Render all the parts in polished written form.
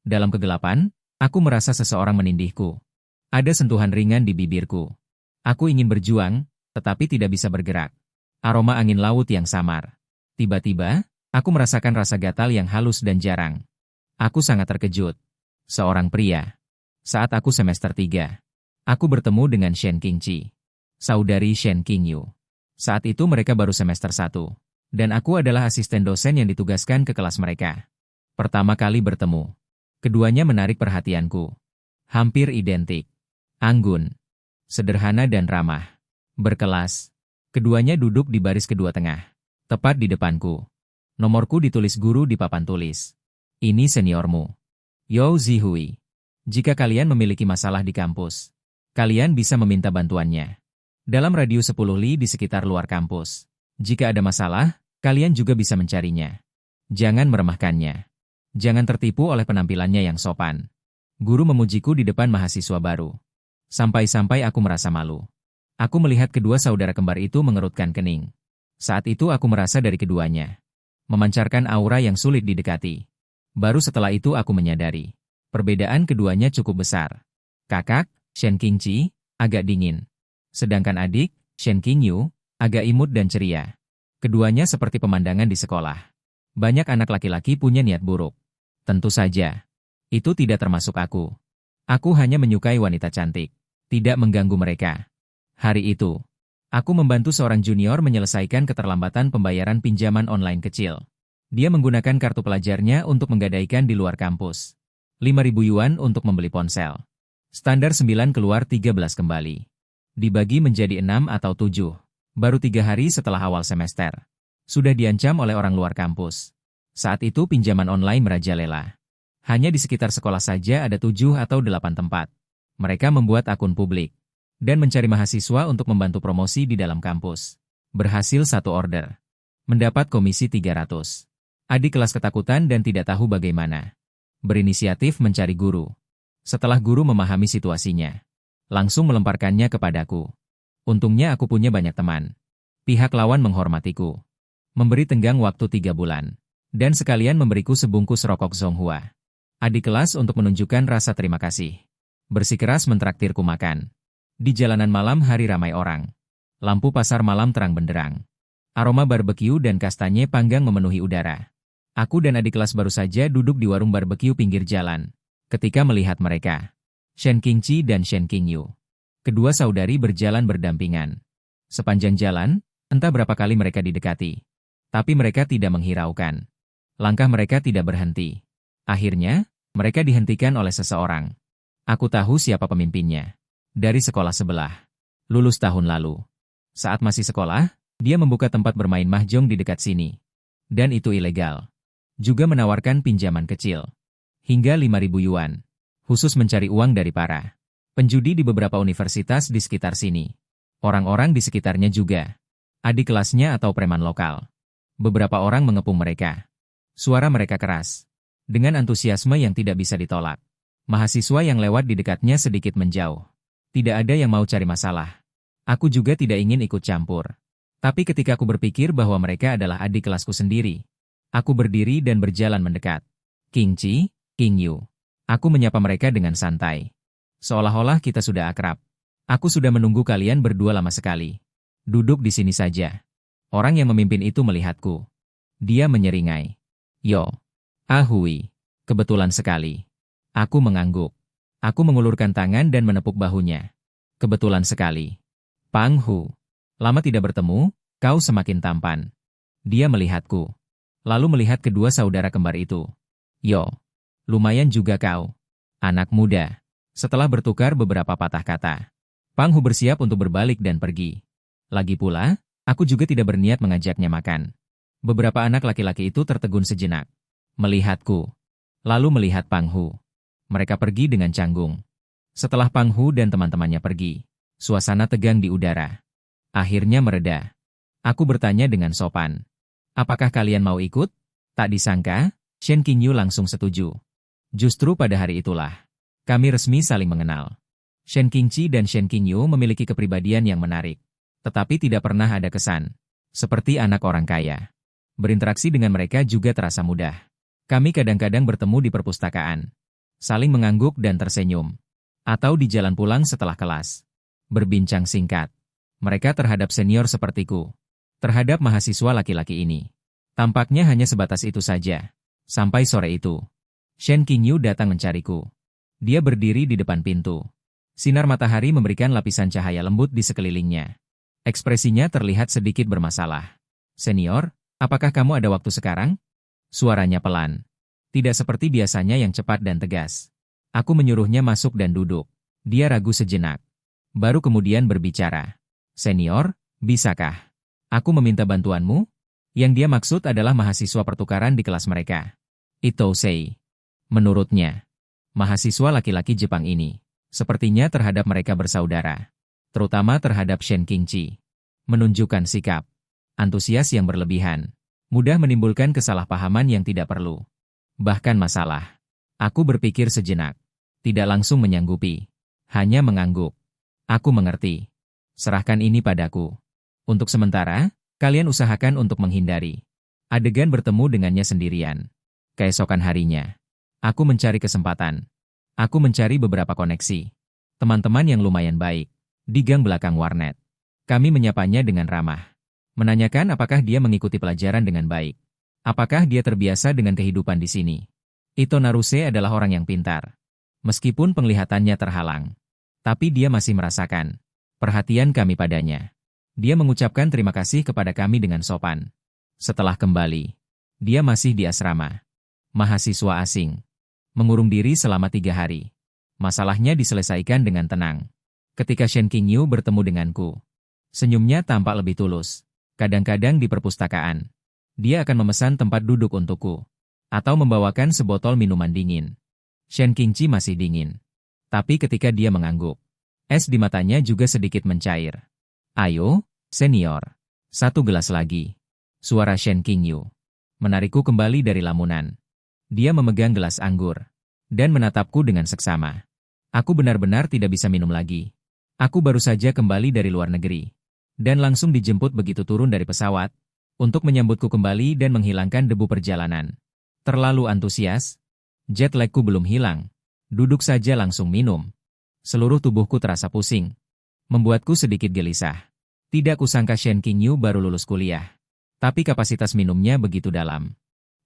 Dalam kegelapan, aku merasa seseorang menindihku. Ada sentuhan ringan di bibirku. Aku ingin berjuang, tetapi tidak bisa bergerak. Aroma angin laut yang samar. Tiba-tiba, aku merasakan rasa gatal yang halus dan jarang. Aku sangat terkejut. Seorang pria. Saat aku semester 3, aku bertemu dengan Shen Qingqi, saudari Shen Qingyu. Saat itu mereka baru semester 1, dan aku adalah asisten dosen yang ditugaskan ke kelas mereka. Pertama kali bertemu, keduanya menarik perhatianku. Hampir identik. Anggun, sederhana dan ramah. Berkelas. Keduanya duduk di baris kedua tengah, tepat di depanku. Nomorku ditulis guru di papan tulis. Ini seniormu, Yao Zihui. Jika kalian memiliki masalah di kampus, kalian bisa meminta bantuannya. Dalam radius 10 li di sekitar luar kampus. Jika ada masalah, kalian juga bisa mencarinya. Jangan meremehkannya. Jangan tertipu oleh penampilannya yang sopan. Guru memujiku di depan mahasiswa baru. Sampai-sampai aku merasa malu. Aku melihat kedua saudara kembar itu mengerutkan kening. Saat itu aku merasa dari keduanya memancarkan aura yang sulit didekati. Baru setelah itu aku menyadari, perbedaan keduanya cukup besar. Kakak, Shen Qingqi, agak dingin. Sedangkan adik, Shen Qingyu, agak imut dan ceria. Keduanya seperti pemandangan di sekolah. Banyak anak laki-laki punya niat buruk. Tentu saja, itu tidak termasuk aku. Aku hanya menyukai wanita cantik, tidak mengganggu mereka. Hari itu, aku membantu seorang junior menyelesaikan keterlambatan pembayaran pinjaman online kecil. Dia menggunakan kartu pelajarnya untuk menggadaikan di luar kampus. 5.000 yuan untuk membeli ponsel. Standar 9 keluar 13 kembali. Dibagi menjadi 6 atau 7. Baru 3 hari setelah awal semester. Sudah diancam oleh orang luar kampus. Saat itu pinjaman online merajalela. Hanya di sekitar sekolah saja ada 7 atau 8 tempat. Mereka membuat akun publik dan mencari mahasiswa untuk membantu promosi di dalam kampus. Berhasil 1 order. Mendapat komisi 300. Adik kelas ketakutan dan tidak tahu bagaimana. Berinisiatif mencari guru. Setelah guru memahami situasinya, langsung melemparkannya kepadaku. Untungnya aku punya banyak teman. Pihak lawan menghormatiku. Memberi tenggang waktu 3 bulan. Dan sekalian memberiku sebungkus rokok Zonghua. Adik kelas untuk menunjukkan rasa terima kasih. Bersikeras mentraktirku makan. Di jalanan malam hari ramai orang. Lampu pasar malam terang benderang. Aroma barbeque dan kastanye panggang memenuhi udara. Aku dan adik kelas baru saja duduk di warung barbeque pinggir jalan. Ketika melihat mereka, Shen Qingqi dan Shen Qingyu. Kedua saudari berjalan berdampingan. Sepanjang jalan, entah berapa kali mereka didekati. Tapi mereka tidak menghiraukan. Langkah mereka tidak berhenti. Akhirnya, mereka dihentikan oleh seseorang. Aku tahu siapa pemimpinnya. Dari sekolah sebelah. Lulus tahun lalu. Saat masih sekolah, dia membuka tempat bermain mahjong di dekat sini. Dan itu ilegal. Juga menawarkan pinjaman kecil. Hingga 5.000 yuan. Khusus mencari uang dari para penjudi di beberapa universitas di sekitar sini. Orang-orang di sekitarnya juga. Adik kelasnya atau preman lokal. Beberapa orang mengepung mereka. Suara mereka keras. Dengan antusiasme yang tidak bisa ditolak. Mahasiswa yang lewat di dekatnya sedikit menjauh. Tidak ada yang mau cari masalah. Aku juga tidak ingin ikut campur. Tapi ketika aku berpikir bahwa mereka adalah adik kelasku sendiri, aku berdiri dan berjalan mendekat. Qingqi, Qingyu. Aku menyapa mereka dengan santai. Seolah-olah kita sudah akrab. Aku sudah menunggu kalian berdua lama sekali. Duduk di sini saja. Orang yang memimpin itu melihatku. Dia menyeringai. Yo. Ahui. Kebetulan sekali. Aku mengangguk. Aku mengulurkan tangan dan menepuk bahunya. Kebetulan sekali. Pang Hu. Lama tidak bertemu, kau semakin tampan. Dia melihatku. Lalu melihat kedua saudara kembar itu. Yo. Lumayan juga kau. Anak muda. Setelah bertukar beberapa patah kata, Pang Hu bersiap untuk berbalik dan pergi. Lagi pula, aku juga tidak berniat mengajaknya makan. Beberapa anak laki-laki itu tertegun sejenak. Melihatku. Lalu melihat Pang Hu. Mereka pergi dengan canggung. Setelah Pang Hu dan teman-temannya pergi, suasana tegang di udara. Akhirnya mereda. Aku bertanya dengan sopan. Apakah kalian mau ikut? Tak disangka, Shen Qingyu langsung setuju. Justru pada hari itulah, kami resmi saling mengenal. Shen Qingqi dan Shen Qingyu memiliki kepribadian yang menarik. Tetapi tidak pernah ada kesan. Seperti anak orang kaya. Berinteraksi dengan mereka juga terasa mudah. Kami kadang-kadang bertemu di perpustakaan. saling mengangguk dan tersenyum. Atau di jalan pulang setelah kelas. Berbincang singkat. Mereka terhadap senior sepertiku. Terhadap mahasiswa laki-laki ini. Tampaknya hanya sebatas itu saja. Sampai sore itu. Shen Qingyu datang mencariku. Dia berdiri di depan pintu. Sinar matahari memberikan lapisan cahaya lembut di sekelilingnya. Ekspresinya terlihat sedikit bermasalah. Senior, apakah kamu ada waktu sekarang? Suaranya pelan. Tidak seperti biasanya yang cepat dan tegas. Aku menyuruhnya masuk dan duduk. Dia ragu sejenak. Baru kemudian berbicara. Senior, bisakah aku meminta bantuanmu? Yang dia maksud adalah mahasiswa pertukaran di kelas mereka. Itousei. Menurutnya, mahasiswa laki-laki Jepang ini, sepertinya terhadap mereka bersaudara. Terutama terhadap Shen Qingqi. Menunjukkan sikap antusias yang berlebihan. Mudah menimbulkan kesalahpahaman yang tidak perlu. Bahkan masalah. Aku berpikir sejenak. Tidak langsung menyanggupi. Hanya mengangguk. Aku mengerti. Serahkan ini padaku. Untuk sementara, kalian usahakan untuk menghindari adegan bertemu dengannya sendirian. Keesokan harinya, aku mencari kesempatan. Aku mencari beberapa koneksi. Teman-teman yang lumayan baik. Di gang belakang warnet. Kami menyapanya dengan ramah. Menanyakan apakah dia mengikuti pelajaran dengan baik. Apakah dia terbiasa dengan kehidupan di sini. Ito Naruse adalah orang yang pintar. Meskipun penglihatannya terhalang. Tapi dia masih merasakan perhatian kami padanya. Dia mengucapkan terima kasih kepada kami dengan sopan. Setelah kembali, dia masih di asrama. Mahasiswa asing. Mengurung diri selama 3 hari. Masalahnya diselesaikan dengan tenang. Ketika Shen Qingyu bertemu denganku, senyumnya tampak lebih tulus. Kadang-kadang di perpustakaan, dia akan memesan tempat duduk untukku. Atau membawakan sebotol minuman dingin. Shen Qingqi masih dingin. Tapi ketika dia mengangguk, es di matanya juga sedikit mencair. Ayo, senior. 1 gelas lagi. Suara Shen Qingyu menarikku kembali dari lamunan. Dia memegang gelas anggur dan menatapku dengan seksama. Aku benar-benar tidak bisa minum lagi. Aku baru saja kembali dari luar negeri. Dan langsung dijemput begitu turun dari pesawat untuk menyambutku kembali dan menghilangkan debu perjalanan. Terlalu antusias. Jet lagku belum hilang. Duduk saja langsung minum. Seluruh tubuhku terasa pusing. Membuatku sedikit gelisah. Tidak kusangka Shen Qingyu baru lulus kuliah. Tapi kapasitas minumnya begitu dalam.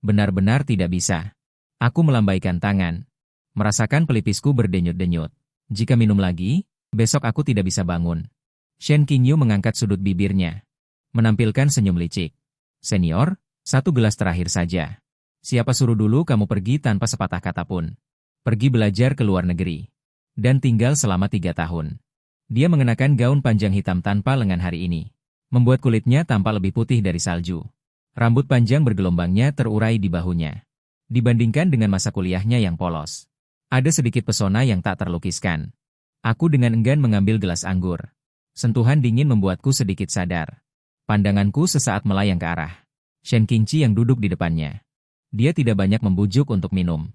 Benar-benar tidak bisa. Aku melambaikan tangan. Merasakan pelipisku berdenyut-denyut. Jika minum lagi, besok aku tidak bisa bangun. Shen Qingyu mengangkat sudut bibirnya. Menampilkan senyum licik. Senior, 1 gelas terakhir saja. Siapa suruh dulu kamu pergi tanpa sepatah kata pun. Pergi belajar ke luar negeri. Dan tinggal selama 3 tahun. Dia mengenakan gaun panjang hitam tanpa lengan hari ini. Membuat kulitnya tampak lebih putih dari salju. Rambut panjang bergelombangnya terurai di bahunya. Dibandingkan dengan masa kuliahnya yang polos. Ada sedikit pesona yang tak terlukiskan. Aku dengan enggan mengambil gelas anggur. Sentuhan dingin membuatku sedikit sadar. Pandanganku sesaat melayang ke arah Shen Qingqi yang duduk di depannya. Dia tidak banyak membujuk untuk minum.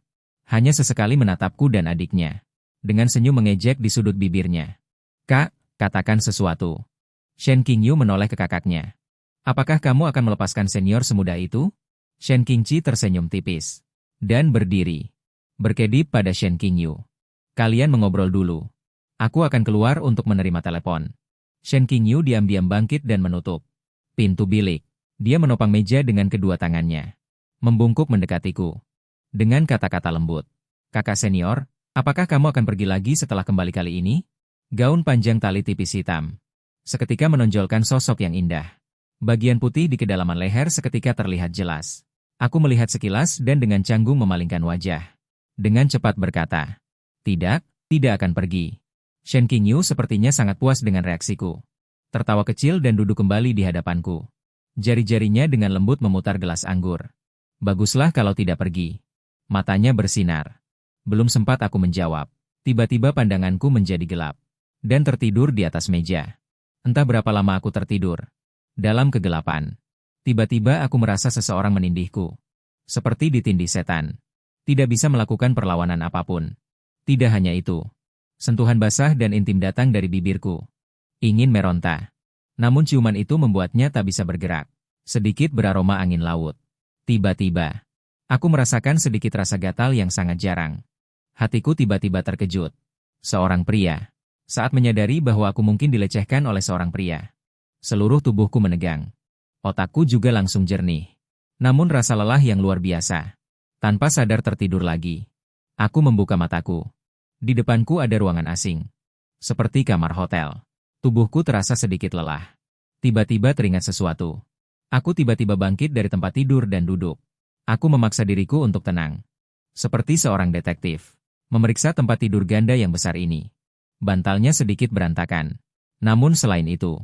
Hanya sesekali menatapku dan adiknya. Dengan senyum mengejek di sudut bibirnya. Kak, katakan sesuatu. Shen Qingyu menoleh ke kakaknya. Apakah kamu akan melepaskan senior semudah itu? Shen Qingqi tersenyum tipis. Dan berdiri. Berkedip pada Shen Qingyu. Kalian mengobrol dulu. Aku akan keluar untuk menerima telepon. Shen Qingyu diam-diam bangkit dan menutup pintu bilik. Dia menopang meja dengan kedua tangannya. Membungkuk mendekatiku. Dengan kata-kata lembut. Kakak senior, apakah kamu akan pergi lagi setelah kembali kali ini? Gaun panjang tali tipis hitam. Seketika menonjolkan sosok yang indah. Bagian putih di kedalaman leher seketika terlihat jelas. Aku melihat sekilas dan dengan canggung memalingkan wajah. Dengan cepat berkata, tidak akan pergi. Shen Qingyu sepertinya sangat puas dengan reaksiku. Tertawa kecil dan duduk kembali di hadapanku. Jari-jarinya dengan lembut memutar gelas anggur. Baguslah kalau tidak pergi. Matanya bersinar. Belum sempat aku menjawab. Tiba-tiba pandanganku menjadi gelap. Dan tertidur di atas meja. Entah berapa lama aku tertidur. Dalam kegelapan. Tiba-tiba aku merasa seseorang menindihku. Seperti ditindih setan. Tidak bisa melakukan perlawanan apapun. Tidak hanya itu. Sentuhan basah dan intim datang dari bibirku. Ingin meronta. Namun ciuman itu membuatnya tak bisa bergerak. Sedikit beraroma angin laut. Tiba-tiba, aku merasakan sedikit rasa gatal yang sangat jarang. Hatiku tiba-tiba terkejut. Seorang pria. Saat menyadari bahwa aku mungkin dilecehkan oleh seorang pria, seluruh tubuhku menegang. Otakku juga langsung jernih. Namun rasa lelah yang luar biasa. Tanpa sadar tertidur lagi. Aku membuka mataku. Di depanku ada ruangan asing. Seperti kamar hotel. Tubuhku terasa sedikit lelah. Tiba-tiba teringat sesuatu. Aku tiba-tiba bangkit dari tempat tidur dan duduk. Aku memaksa diriku untuk tenang. Seperti seorang detektif. Memeriksa tempat tidur ganda yang besar ini. Bantalnya sedikit berantakan. Namun selain itu,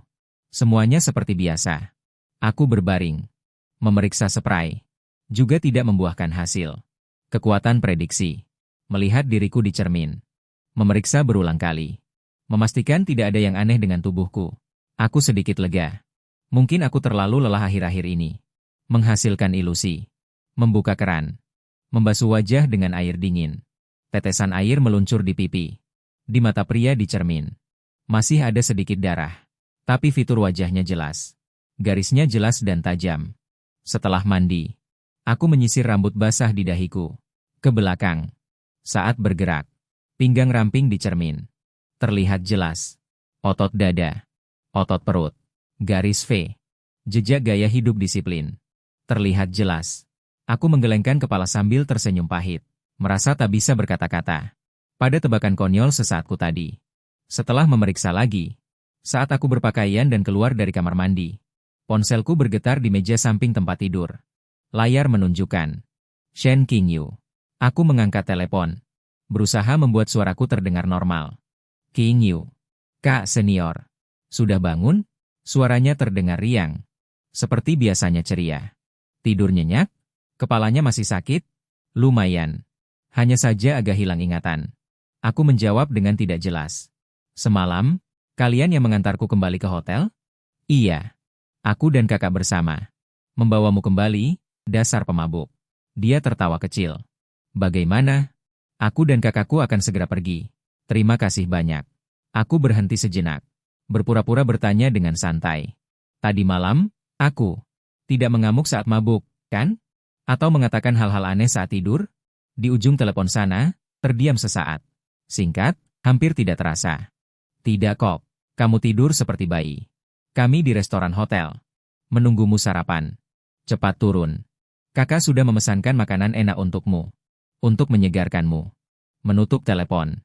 semuanya seperti biasa. Aku berbaring. Memeriksa spray. Juga tidak membuahkan hasil. Kekuatan prediksi. Melihat diriku di cermin. Memeriksa berulang kali. Memastikan tidak ada yang aneh dengan tubuhku. Aku sedikit lega. Mungkin aku terlalu lelah akhir-akhir ini. Menghasilkan ilusi. Membuka keran. Membasuh wajah dengan air dingin. Tetesan air meluncur di pipi. Di mata pria di cermin. Masih ada sedikit darah. Tapi fitur wajahnya jelas. Garisnya jelas dan tajam. Setelah mandi, aku menyisir rambut basah di dahiku. Ke belakang. Saat bergerak, pinggang ramping di cermin. Terlihat jelas. Otot dada. Otot perut. Garis V. Jejak gaya hidup disiplin. Terlihat jelas. Aku menggelengkan kepala sambil tersenyum pahit. Merasa tak bisa berkata-kata. Pada tebakan konyol sesaatku tadi. Setelah memeriksa lagi, saat aku berpakaian dan keluar dari kamar mandi, ponselku bergetar di meja samping tempat tidur. Layar menunjukkan Shen Qingyu. Aku mengangkat telepon, berusaha membuat suaraku terdengar normal. Qingyu. Kak senior. Sudah bangun? Suaranya terdengar riang. Seperti biasanya ceria. Tidur nyenyak? Kepalanya masih sakit? Lumayan. Hanya saja agak hilang ingatan. Aku menjawab dengan tidak jelas. Semalam, kalian yang mengantarku kembali ke hotel? Iya. Aku dan kakak bersama. Membawamu kembali, dasar pemabuk. Dia tertawa kecil. Bagaimana? Aku dan kakakku akan segera pergi. Terima kasih banyak. Aku berhenti sejenak. Berpura-pura bertanya dengan santai. Tadi malam, aku tidak mengamuk saat mabuk, kan? Atau mengatakan hal-hal aneh saat tidur? Di ujung telepon sana, terdiam sesaat. Singkat, hampir tidak terasa. Tidak kok, kamu tidur seperti bayi. Kami di restoran hotel. Menunggumu sarapan. Cepat turun. Kakak sudah memesankan makanan enak untukmu. Untuk menyegarkanmu. Menutup telepon.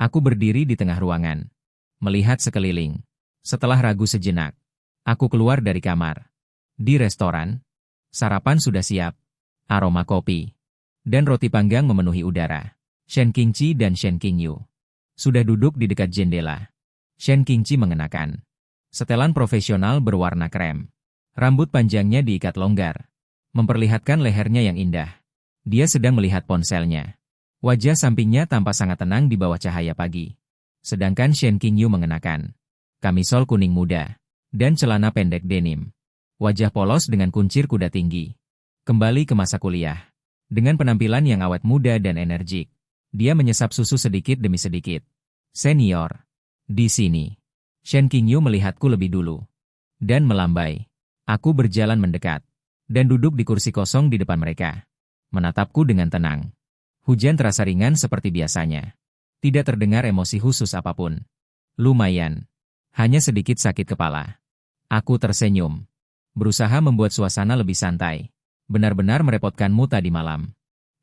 Aku berdiri di tengah ruangan. Melihat sekeliling. Setelah ragu sejenak, aku keluar dari kamar. Di restoran, sarapan sudah siap. Aroma kopi dan roti panggang memenuhi udara. Shen Qingqi dan Shen Qingyu sudah duduk di dekat jendela. Shen Qingqi mengenakan setelan profesional berwarna krem. Rambut panjangnya diikat longgar, memperlihatkan lehernya yang indah. Dia sedang melihat ponselnya. Wajah sampingnya tampak sangat tenang di bawah cahaya pagi. Sedangkan Shen Qingyu mengenakan kamisol kuning muda dan celana pendek denim. Wajah polos dengan kuncir kuda tinggi. Kembali ke masa kuliah. Dengan penampilan yang awet muda dan energik. Dia menyesap susu sedikit demi sedikit. Senior. Di sini. Shen Qingyu melihatku lebih dulu. Dan melambai. Aku berjalan mendekat. Dan duduk di kursi kosong di depan mereka. Menatapku dengan tenang. Hujan terasa ringan seperti biasanya. Tidak terdengar emosi khusus apapun. Lumayan. Hanya sedikit sakit kepala. Aku tersenyum. Berusaha membuat suasana lebih santai. Benar-benar merepotkanmu tadi malam.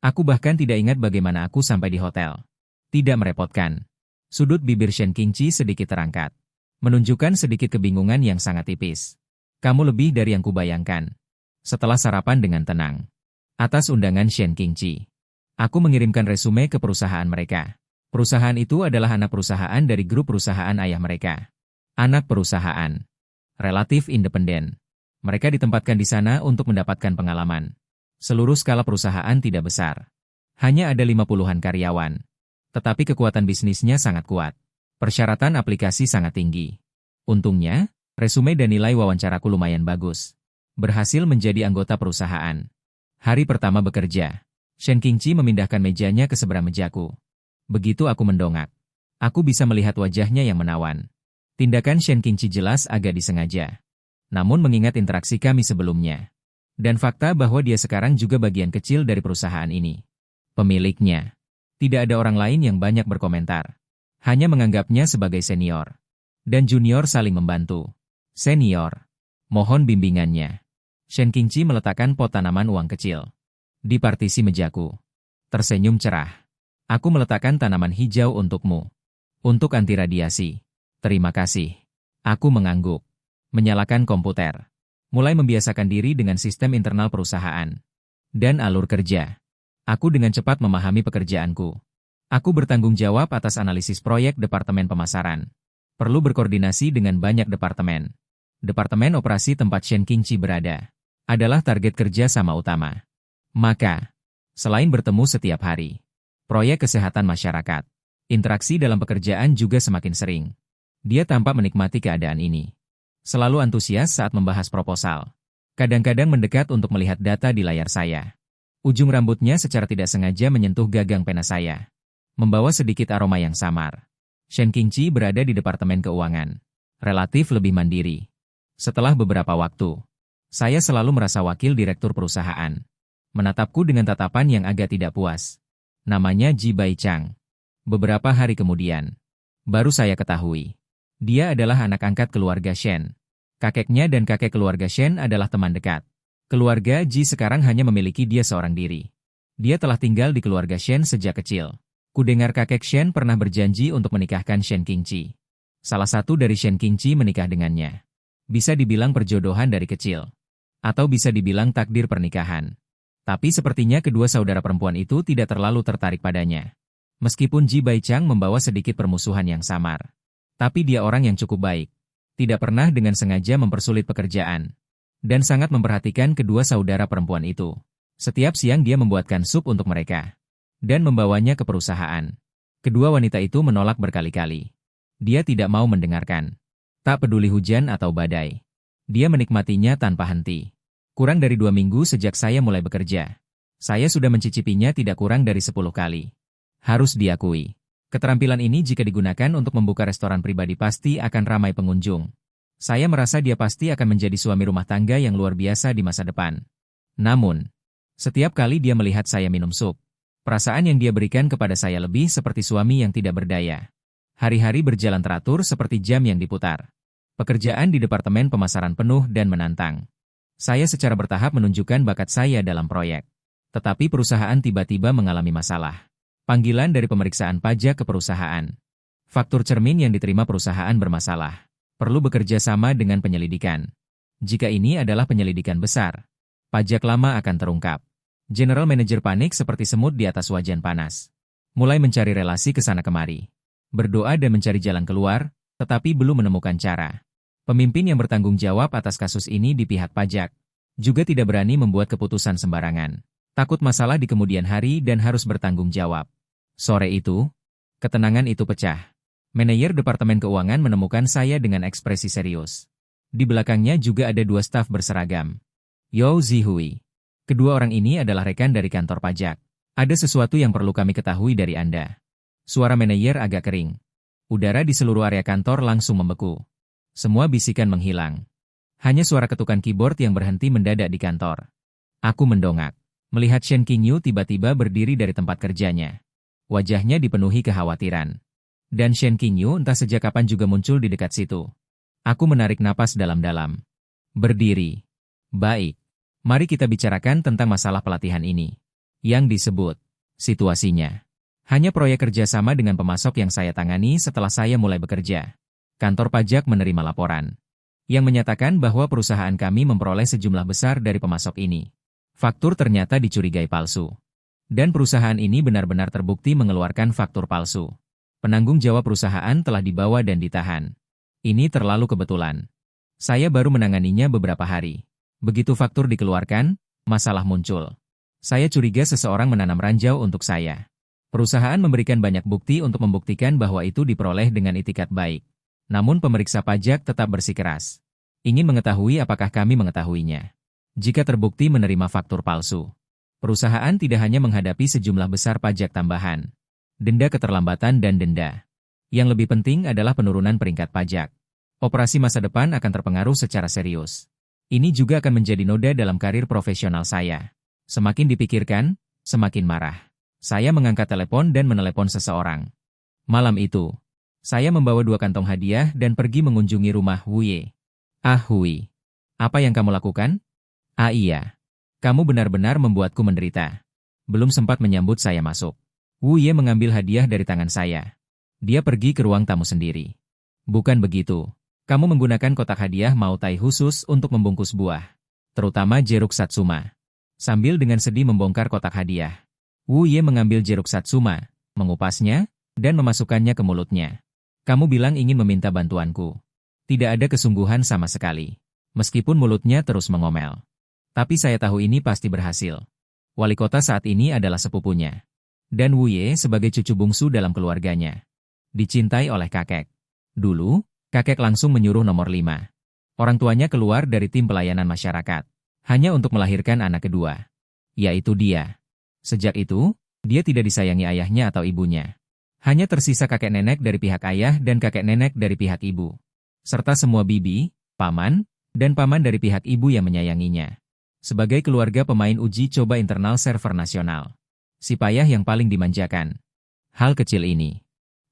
Aku bahkan tidak ingat bagaimana aku sampai di hotel. Tidak merepotkan. Sudut bibir Shen Qingqi sedikit terangkat. Menunjukkan sedikit kebingungan yang sangat tipis. Kamu lebih dari yang kubayangkan. Setelah sarapan dengan tenang. Atas undangan Shen Qingqi. Aku mengirimkan resume ke perusahaan mereka. Perusahaan itu adalah anak perusahaan dari grup perusahaan ayah mereka. Anak perusahaan. Relatif independen. Mereka ditempatkan di sana untuk mendapatkan pengalaman. Seluruh skala perusahaan tidak besar. Hanya ada 50-an karyawan. Tetapi kekuatan bisnisnya sangat kuat. Persyaratan aplikasi sangat tinggi. Untungnya, resume dan nilai wawancaraku lumayan bagus. Berhasil menjadi anggota perusahaan. Hari pertama bekerja, Shen Qingqi memindahkan mejanya ke seberang mejaku. Begitu aku mendongak, aku bisa melihat wajahnya yang menawan. Tindakan Shen Qingqi jelas agak disengaja. Namun mengingat interaksi kami sebelumnya. Dan fakta bahwa dia sekarang juga bagian kecil dari perusahaan ini. Pemiliknya. Tidak ada orang lain yang banyak berkomentar. Hanya menganggapnya sebagai senior. Dan junior saling membantu. Senior, mohon bimbingannya. Shen Qingqi meletakkan pot tanaman uang kecil di partisi mejaku. Tersenyum cerah. Aku meletakkan tanaman hijau untukmu. Untuk anti radiasi. Terima kasih. Aku mengangguk. Menyalakan komputer. Mulai membiasakan diri dengan sistem internal perusahaan. Dan alur kerja. Aku dengan cepat memahami pekerjaanku. Aku bertanggung jawab atas analisis proyek Departemen Pemasaran. Perlu berkoordinasi dengan banyak departemen. Departemen operasi tempat Shen Qingqi berada adalah target kerja sama utama. Maka, selain bertemu setiap hari, proyek kesehatan masyarakat, interaksi dalam pekerjaan juga semakin sering. Dia tampak menikmati keadaan ini. Selalu antusias saat membahas proposal. Kadang-kadang mendekat untuk melihat data di layar saya. Ujung rambutnya secara tidak sengaja menyentuh gagang pena saya. Membawa sedikit aroma yang samar. Shen Qingqi berada di Departemen Keuangan. Relatif lebih mandiri. Setelah beberapa waktu, saya selalu merasa wakil direktur perusahaan. Menatapku dengan tatapan yang agak tidak puas. Namanya Ji Baichang. Beberapa hari kemudian, baru saya ketahui. Dia adalah anak angkat keluarga Shen. Kakeknya dan kakek keluarga Shen adalah teman dekat. Keluarga Ji sekarang hanya memiliki dia seorang diri. Dia telah tinggal di keluarga Shen sejak kecil. Kudengar kakek Shen pernah berjanji untuk menikahkan Shen Qingqi. Salah satu dari Shen Qingqi menikah dengannya. Bisa dibilang perjodohan dari kecil. Atau bisa dibilang takdir pernikahan. Tapi sepertinya kedua saudara perempuan itu tidak terlalu tertarik padanya. Meskipun Ji Baichang membawa sedikit permusuhan yang samar. Tapi dia orang yang cukup baik. Tidak pernah dengan sengaja mempersulit pekerjaan. Dan sangat memperhatikan kedua saudara perempuan itu. Setiap siang dia membuatkan sup untuk mereka. Dan membawanya ke perusahaan. Kedua wanita itu menolak berkali-kali. Dia tidak mau mendengarkan. Tak peduli hujan atau badai. Dia menikmatinya tanpa henti. Kurang dari 2 minggu sejak saya mulai bekerja. Saya sudah mencicipinya tidak kurang dari 10 kali. Harus diakui. Keterampilan ini jika digunakan untuk membuka restoran pribadi pasti akan ramai pengunjung. Saya merasa dia pasti akan menjadi suami rumah tangga yang luar biasa di masa depan. Namun, setiap kali dia melihat saya minum sup, perasaan yang dia berikan kepada saya lebih seperti suami yang tidak berdaya. Hari-hari berjalan teratur seperti jam yang diputar. Pekerjaan di Departemen Pemasaran penuh dan menantang. Saya secara bertahap menunjukkan bakat saya dalam proyek. Tetapi perusahaan tiba-tiba mengalami masalah. Panggilan dari pemeriksaan pajak ke perusahaan. Faktur cermin yang diterima perusahaan bermasalah. Perlu bekerja sama dengan penyelidikan. Jika ini adalah penyelidikan besar, pajak lama akan terungkap. General Manager panik seperti semut di atas wajan panas. Mulai mencari relasi ke sana kemari. Berdoa dan mencari jalan keluar, tetapi belum menemukan cara. Pemimpin yang bertanggung jawab atas kasus ini di pihak pajak juga tidak berani membuat keputusan sembarangan. Takut masalah di kemudian hari dan harus bertanggung jawab. Sore itu, ketenangan itu pecah. Manajer Departemen Keuangan menemukan saya dengan ekspresi serius. Di belakangnya juga ada 2 staf berseragam. Yao Zihui. Kedua orang ini adalah rekan dari kantor pajak. Ada sesuatu yang perlu kami ketahui dari Anda. Suara manajer agak kering. Udara di seluruh area kantor langsung membeku. Semua bisikan menghilang. Hanya suara ketukan keyboard yang berhenti mendadak di kantor. Aku mendongak. Melihat Shen Qingyu tiba-tiba berdiri dari tempat kerjanya. Wajahnya dipenuhi kekhawatiran. Dan Shen Qingyu entah sejak kapan juga muncul di dekat situ. Aku menarik napas dalam-dalam. Berdiri. Baik. Mari kita bicarakan tentang masalah pelatihan ini. Yang disebut situasinya. Hanya proyek kerjasama dengan pemasok yang saya tangani setelah saya mulai bekerja. Kantor pajak menerima laporan yang menyatakan bahwa perusahaan kami memperoleh sejumlah besar dari pemasok ini. Faktur ternyata dicurigai palsu. Dan perusahaan ini benar-benar terbukti mengeluarkan faktur palsu. Penanggung jawab perusahaan telah dibawa dan ditahan. Ini terlalu kebetulan. Saya baru menanganinya beberapa hari. Begitu faktur dikeluarkan, masalah muncul. Saya curiga seseorang menanam ranjau untuk saya. Perusahaan memberikan banyak bukti untuk membuktikan bahwa itu diperoleh dengan itikat baik. Namun pemeriksa pajak tetap bersikeras. Ingin mengetahui apakah kami mengetahuinya. Jika terbukti menerima faktur palsu, perusahaan tidak hanya menghadapi sejumlah besar pajak tambahan, denda keterlambatan dan denda. Yang lebih penting adalah penurunan peringkat pajak. Operasi masa depan akan terpengaruh secara serius. Ini juga akan menjadi noda dalam karir profesional saya. Semakin dipikirkan, semakin marah. Saya mengangkat telepon dan menelepon seseorang. Malam itu, saya membawa 2 kantong hadiah dan pergi mengunjungi rumah Wu Ye. Ah Hui, apa yang kamu lakukan? Ah iya, kamu benar-benar membuatku menderita. Belum sempat menyambut saya masuk. Wu Ye mengambil hadiah dari tangan saya. Dia pergi ke ruang tamu sendiri. Bukan begitu. Kamu menggunakan kotak hadiah Mao Tai khusus untuk membungkus buah. Terutama jeruk Satsuma. Sambil dengan sedih membongkar kotak hadiah. Wu Ye mengambil jeruk Satsuma, mengupasnya, dan memasukkannya ke mulutnya. Kamu bilang ingin meminta bantuanku. Tidak ada kesungguhan sama sekali. Meskipun mulutnya terus mengomel. Tapi saya tahu ini pasti berhasil. Wali kota saat ini adalah sepupunya. Dan Wu Ye sebagai cucu bungsu dalam keluarganya. Dicintai oleh kakek. Dulu, kakek langsung menyuruh nomor 5. Orang tuanya keluar dari tim pelayanan masyarakat. Hanya untuk melahirkan anak kedua. Yaitu dia. Sejak itu, dia tidak disayangi ayahnya atau ibunya. Hanya tersisa kakek nenek dari pihak ayah dan kakek nenek dari pihak ibu. Serta semua bibi, paman, dan paman dari pihak ibu yang menyayanginya. Sebagai keluarga pemain uji coba internal server nasional. Si payah yang paling dimanjakan. Hal kecil ini.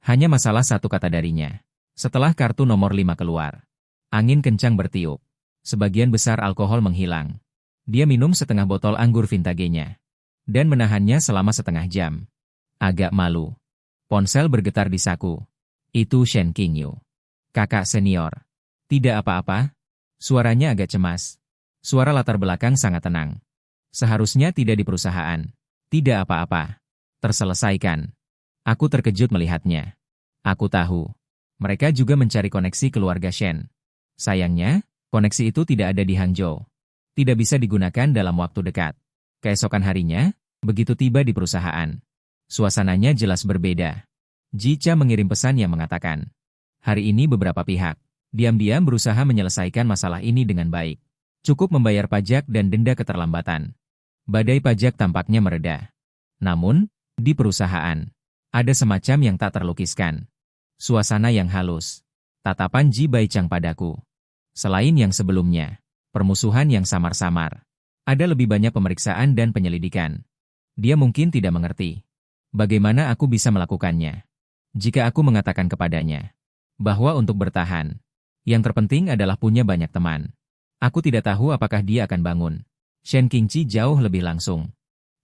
Hanya masalah satu kata darinya. Setelah kartu nomor 5 keluar. Angin kencang bertiup. Sebagian besar alkohol menghilang. Dia minum setengah botol anggur vintagenya. Dan menahannya selama setengah jam. Agak malu. Ponsel bergetar di saku. Itu Shen Qingyu. Kakak senior. Tidak apa-apa. Suaranya agak cemas. Suara latar belakang sangat tenang. Seharusnya tidak di perusahaan. Tidak apa-apa. Terselesaikan. Aku terkejut melihatnya. Aku tahu. Mereka juga mencari koneksi keluarga Shen. Sayangnya, koneksi itu tidak ada di Hangzhou. Tidak bisa digunakan dalam waktu dekat. Keesokan harinya, begitu tiba di perusahaan. Suasananya jelas berbeda. Ji Cha mengirim pesan yang mengatakan, hari ini beberapa pihak, diam-diam berusaha menyelesaikan masalah ini dengan baik. Cukup membayar pajak dan denda keterlambatan. Badai pajak tampaknya mereda. Namun, di perusahaan, ada semacam yang tak terlukiskan. Suasana yang halus. Tatapan Ji Baichang padaku. Selain yang sebelumnya, permusuhan yang samar-samar. Ada lebih banyak pemeriksaan dan penyelidikan. Dia mungkin tidak mengerti. Bagaimana aku bisa melakukannya? Jika aku mengatakan kepadanya bahwa untuk bertahan, yang terpenting adalah punya banyak teman. Aku tidak tahu apakah dia akan bangun. Shen Qingqi jauh lebih langsung.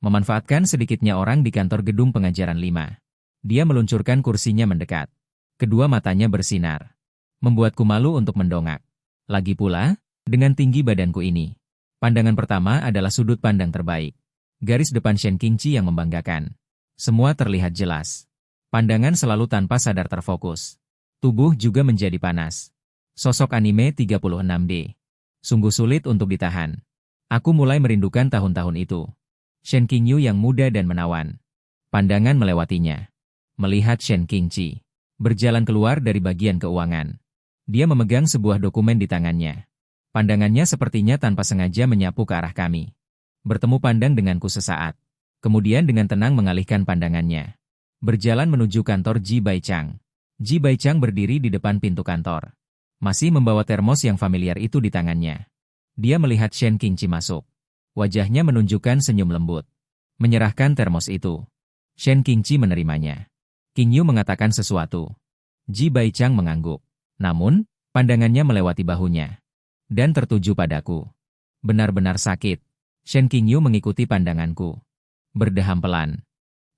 Memanfaatkan sedikitnya orang di kantor gedung pengajaran 5. Dia meluncurkan kursinya mendekat. Kedua matanya bersinar. Membuatku malu untuk mendongak. Lagi pula, dengan tinggi badanku ini. Pandangan pertama adalah sudut pandang terbaik. Garis depan Shen Qingqi yang membanggakan. Semua terlihat jelas. Pandangan selalu tanpa sadar terfokus. Tubuh juga menjadi panas. Sosok anime 36D. Sungguh sulit untuk ditahan. Aku mulai merindukan tahun-tahun itu. Shen Qingyu yang muda dan menawan. Pandangan melewatinya. Melihat Shen Qingqi berjalan keluar dari bagian keuangan. Dia memegang sebuah dokumen di tangannya. Pandangannya sepertinya tanpa sengaja menyapu ke arah kami. Bertemu pandang denganku sesaat. Kemudian dengan tenang mengalihkan pandangannya. Berjalan menuju kantor Ji Baichang. Ji Baichang berdiri di depan pintu kantor. Masih membawa termos yang familiar itu di tangannya. Dia melihat Shen Qingqi masuk. Wajahnya menunjukkan senyum lembut. Menyerahkan termos itu. Shen Qingqi menerimanya. Qingyu mengatakan sesuatu. Ji Baichang mengangguk. Namun, pandangannya melewati bahunya. Dan tertuju padaku. Benar-benar sakit. Shen Qingyu mengikuti pandanganku. Berdeham pelan.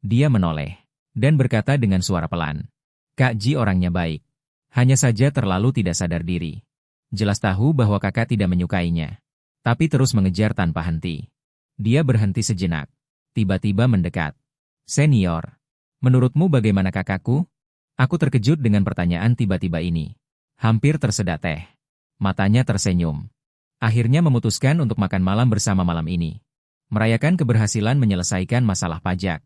Dia menoleh. Dan berkata dengan suara pelan. Kak Ji orangnya baik. Hanya saja terlalu tidak sadar diri. Jelas tahu bahwa kakak tidak menyukainya. Tapi terus mengejar tanpa henti. Dia berhenti sejenak. Tiba-tiba mendekat. Senior. Menurutmu bagaimana kakakku? Aku terkejut dengan pertanyaan tiba-tiba ini. Hampir tersedak teh. Matanya tersenyum. Akhirnya memutuskan untuk makan malam bersama malam ini. Merayakan keberhasilan menyelesaikan masalah pajak.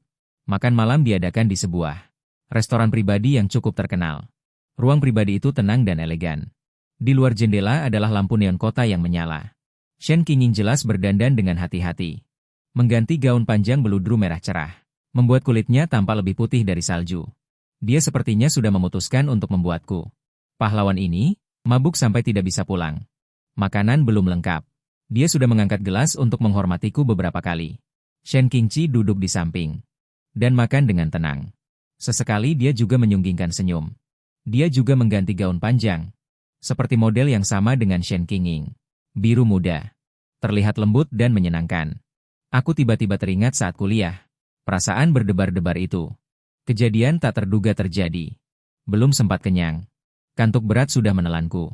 Makan malam diadakan di sebuah restoran pribadi yang cukup terkenal. Ruang pribadi itu tenang dan elegan. Di luar jendela adalah lampu neon kota yang menyala. Shen Qingqi jelas berdandan dengan hati-hati. Mengganti gaun panjang beludru merah cerah. Membuat kulitnya tampak lebih putih dari salju. Dia sepertinya sudah memutuskan untuk membuatku. Pahlawan ini mabuk sampai tidak bisa pulang. Makanan belum lengkap. Dia sudah mengangkat gelas untuk menghormatiku beberapa kali. Shen Qingqi duduk di samping. dan makan dengan tenang. Sesekali dia juga menyunggingkan senyum. Dia juga mengganti gaun panjang, seperti model yang sama dengan Shen Qingying. Biru muda. Terlihat lembut dan menyenangkan. Aku tiba-tiba teringat saat kuliah. Perasaan berdebar-debar itu. Kejadian tak terduga terjadi. Belum sempat kenyang. Kantuk berat sudah menelanku.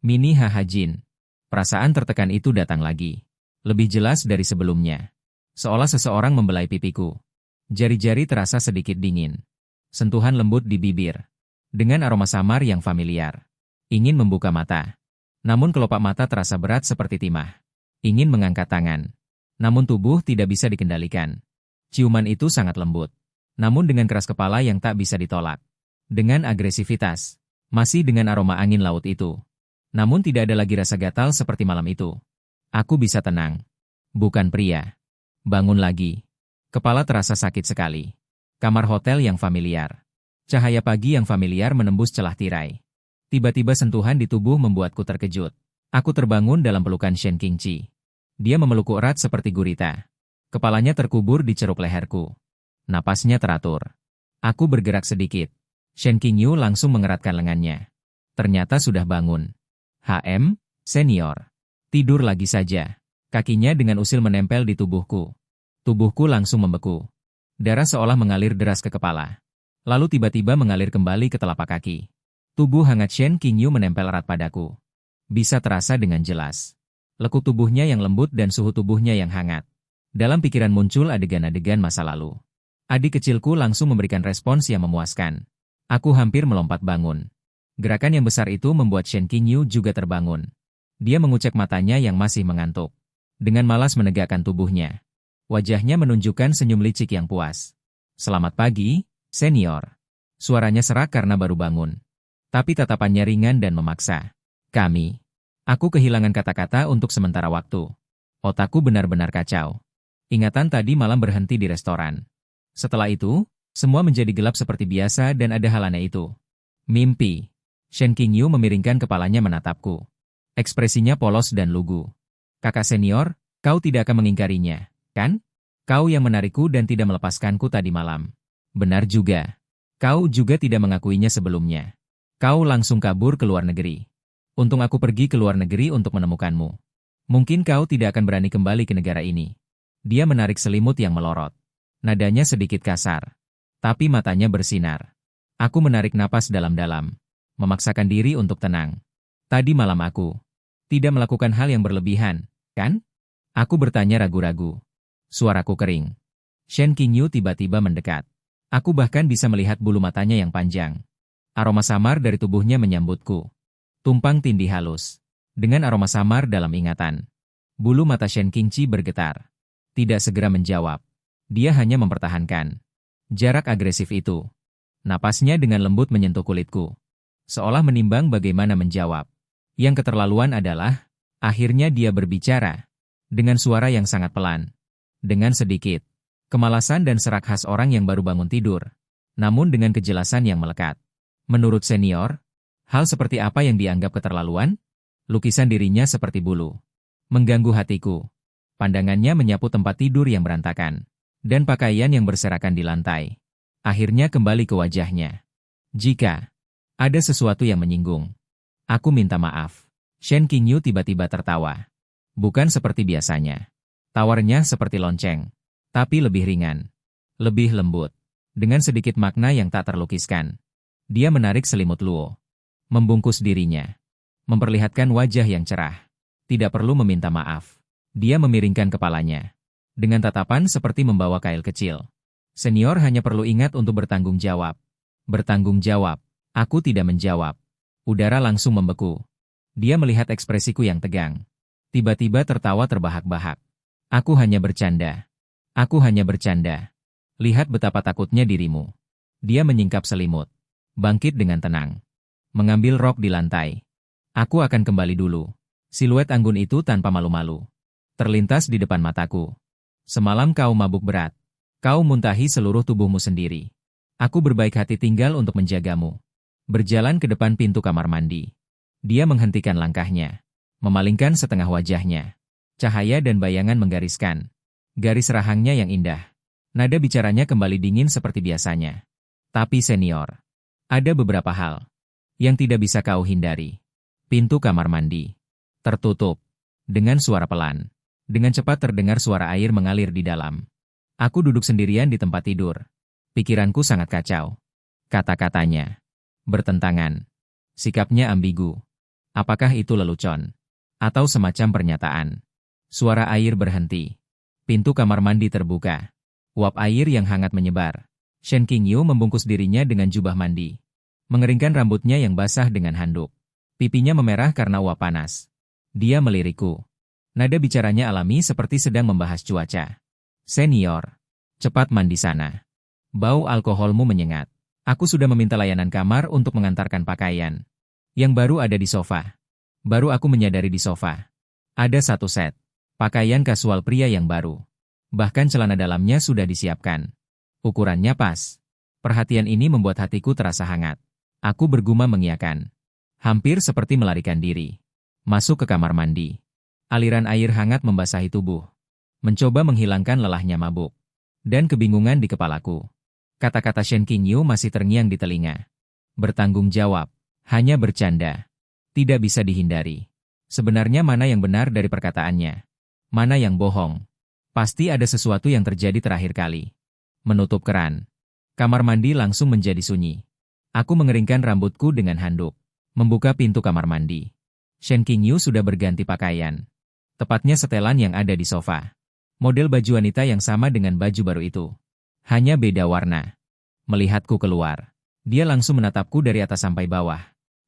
Mini Hahajin. Perasaan tertekan itu datang lagi. Lebih jelas dari sebelumnya. Seolah seseorang membelai pipiku. Jari-jari terasa sedikit dingin. Sentuhan lembut di bibir. Dengan aroma samar yang familiar. Ingin membuka mata. Namun kelopak mata terasa berat seperti timah. Ingin mengangkat tangan. Namun tubuh tidak bisa dikendalikan. Ciuman itu sangat lembut. Namun dengan keras kepala yang tak bisa ditolak. Dengan agresivitas. Masih dengan aroma angin laut itu. Namun tidak ada lagi rasa gatal seperti malam itu. Aku bisa tenang. Bukan pria. Bangun lagi. Kepala terasa sakit sekali. Kamar hotel yang familiar. Cahaya pagi yang familiar menembus celah tirai. Tiba-tiba sentuhan di tubuh membuatku terkejut. Aku terbangun dalam pelukan Shen Qingqi. Dia memelukku erat seperti gurita. Kepalanya terkubur di ceruk leherku. Napasnya teratur. Aku bergerak sedikit. Shen Qingyu langsung mengeratkan lengannya. Ternyata sudah bangun. HM, senior. Tidur lagi saja. Kakinya dengan usil menempel di tubuhku. Tubuhku langsung membeku. Darah seolah mengalir deras ke kepala. Lalu tiba-tiba mengalir kembali ke telapak kaki. Tubuh hangat Shen Qingyu menempel erat padaku. Bisa terasa dengan jelas. Lekuk tubuhnya yang lembut dan suhu tubuhnya yang hangat. Dalam pikiran muncul adegan-adegan masa lalu. Adik kecilku langsung memberikan respons yang memuaskan. Aku hampir melompat bangun. Gerakan yang besar itu membuat Shen Qingyu juga terbangun. Dia mengucek matanya yang masih mengantuk. Dengan malas menegakkan tubuhnya. Wajahnya menunjukkan senyum licik yang puas. Selamat pagi, senior. Suaranya serak karena baru bangun. Tapi tatapannya ringan dan memaksa. Kami. Aku kehilangan kata-kata untuk sementara waktu. Otakku benar-benar kacau. Ingatan tadi malam berhenti di restoran. Setelah itu, semua menjadi gelap seperti biasa dan ada hal aneh itu. Mimpi. Shen Qingyu memiringkan kepalanya menatapku. Ekspresinya polos dan lugu. Kakak senior, kau tidak akan mengingkarinya, kan? Kau yang menarikku dan tidak melepaskanku tadi malam. Benar juga. Kau juga tidak mengakuinya sebelumnya. Kau langsung kabur ke luar negeri. Untung aku pergi ke luar negeri untuk menemukanmu. Mungkin kau tidak akan berani kembali ke negara ini. Dia menarik selimut yang melorot. Nadanya sedikit kasar. Tapi matanya bersinar. Aku menarik napas dalam-dalam. Memaksakan diri untuk tenang. Tadi malam aku tidak melakukan hal yang berlebihan, kan? Aku bertanya ragu-ragu. Suaraku kering. Shen Qingyu tiba-tiba mendekat. Aku bahkan bisa melihat bulu matanya yang panjang. Aroma samar dari tubuhnya menyambutku. Tumpang tindih halus. Dengan aroma samar dalam ingatan. Bulu mata Shen Qingqi bergetar. Tidak segera menjawab. Dia hanya mempertahankan jarak agresif itu. Napasnya dengan lembut menyentuh kulitku. Seolah menimbang bagaimana menjawab. Yang keterlaluan adalah, akhirnya dia berbicara. Dengan suara yang sangat pelan. Dengan sedikit kemalasan dan serak khas orang yang baru bangun tidur. Namun dengan kejelasan yang melekat. Menurut senior, hal seperti apa yang dianggap keterlaluan? Lukisan dirinya seperti bulu. Mengganggu hatiku. Pandangannya menyapu tempat tidur yang berantakan. Dan pakaian yang berserakan di lantai. Akhirnya kembali ke wajahnya. Jika ada sesuatu yang menyinggung, aku minta maaf. Shen Qingyu tiba-tiba tertawa. Bukan seperti biasanya. Tawarnya seperti lonceng. Tapi lebih ringan. Lebih lembut. Dengan sedikit makna yang tak terlukiskan. Dia menarik selimut luo. Membungkus dirinya. Memperlihatkan wajah yang cerah. Tidak perlu meminta maaf. Dia memiringkan kepalanya. Dengan tatapan seperti membawa kail kecil. Senior hanya perlu ingat untuk bertanggung jawab. Bertanggung jawab. Aku tidak menjawab. Udara langsung membeku. Dia melihat ekspresiku yang tegang. Tiba-tiba tertawa terbahak-bahak. Aku hanya bercanda. Aku hanya bercanda. Lihat betapa takutnya dirimu. Dia menyingkap selimut. Bangkit dengan tenang. Mengambil rok di lantai. Aku akan kembali dulu. Siluet anggun itu tanpa malu-malu. Terlintas di depan mataku. Semalam kau mabuk berat. Kau muntahi seluruh tubuhmu sendiri. Aku berbaik hati tinggal untuk menjagamu. Berjalan ke depan pintu kamar mandi. Dia menghentikan langkahnya. Memalingkan setengah wajahnya. Cahaya dan bayangan menggariskan. Garis rahangnya yang indah. Nada bicaranya kembali dingin seperti biasanya. Tapi senior, ada beberapa hal yang tidak bisa kau hindari. Pintu kamar mandi tertutup dengan suara pelan. Dengan cepat terdengar suara air mengalir di dalam. Aku duduk sendirian di tempat tidur. Pikiranku sangat kacau. Kata-katanya bertentangan. Sikapnya ambigu. Apakah itu lelucon? Atau semacam pernyataan? Suara air berhenti. Pintu kamar mandi terbuka. Uap air yang hangat menyebar. Shen Qingyu membungkus dirinya dengan jubah mandi. Mengeringkan rambutnya yang basah dengan handuk. Pipinya memerah karena uap panas. Dia melirikku. Nada bicaranya alami seperti sedang membahas cuaca. Senior, cepat mandi sana. Bau alkoholmu menyengat. Aku sudah meminta layanan kamar untuk mengantarkan pakaian. Yang baru ada di sofa. Baru aku menyadari di sofa. Ada satu set. Pakaian kasual pria yang baru. Bahkan celana dalamnya sudah disiapkan. Ukurannya pas. Perhatian ini membuat hatiku terasa hangat. Aku bergumam mengiyakan. Hampir seperti melarikan diri. Masuk ke kamar mandi. Aliran air hangat membasahi tubuh. Mencoba menghilangkan lelahnya mabuk. Dan kebingungan di kepalaku. Kata-kata Shen Qingyu masih terngiang di telinga. Bertanggung jawab. Hanya bercanda. Tidak bisa dihindari. Sebenarnya mana yang benar dari perkataannya? Mana yang bohong? Pasti ada sesuatu yang terjadi terakhir kali. Menutup keran. Kamar mandi langsung menjadi sunyi. Aku mengeringkan rambutku dengan handuk. Membuka pintu kamar mandi. Shen Qingyu sudah berganti pakaian. Tepatnya setelan yang ada di sofa. Model baju wanita yang sama dengan baju baru itu. Hanya beda warna. Melihatku keluar. Dia langsung menatapku dari atas sampai bawah.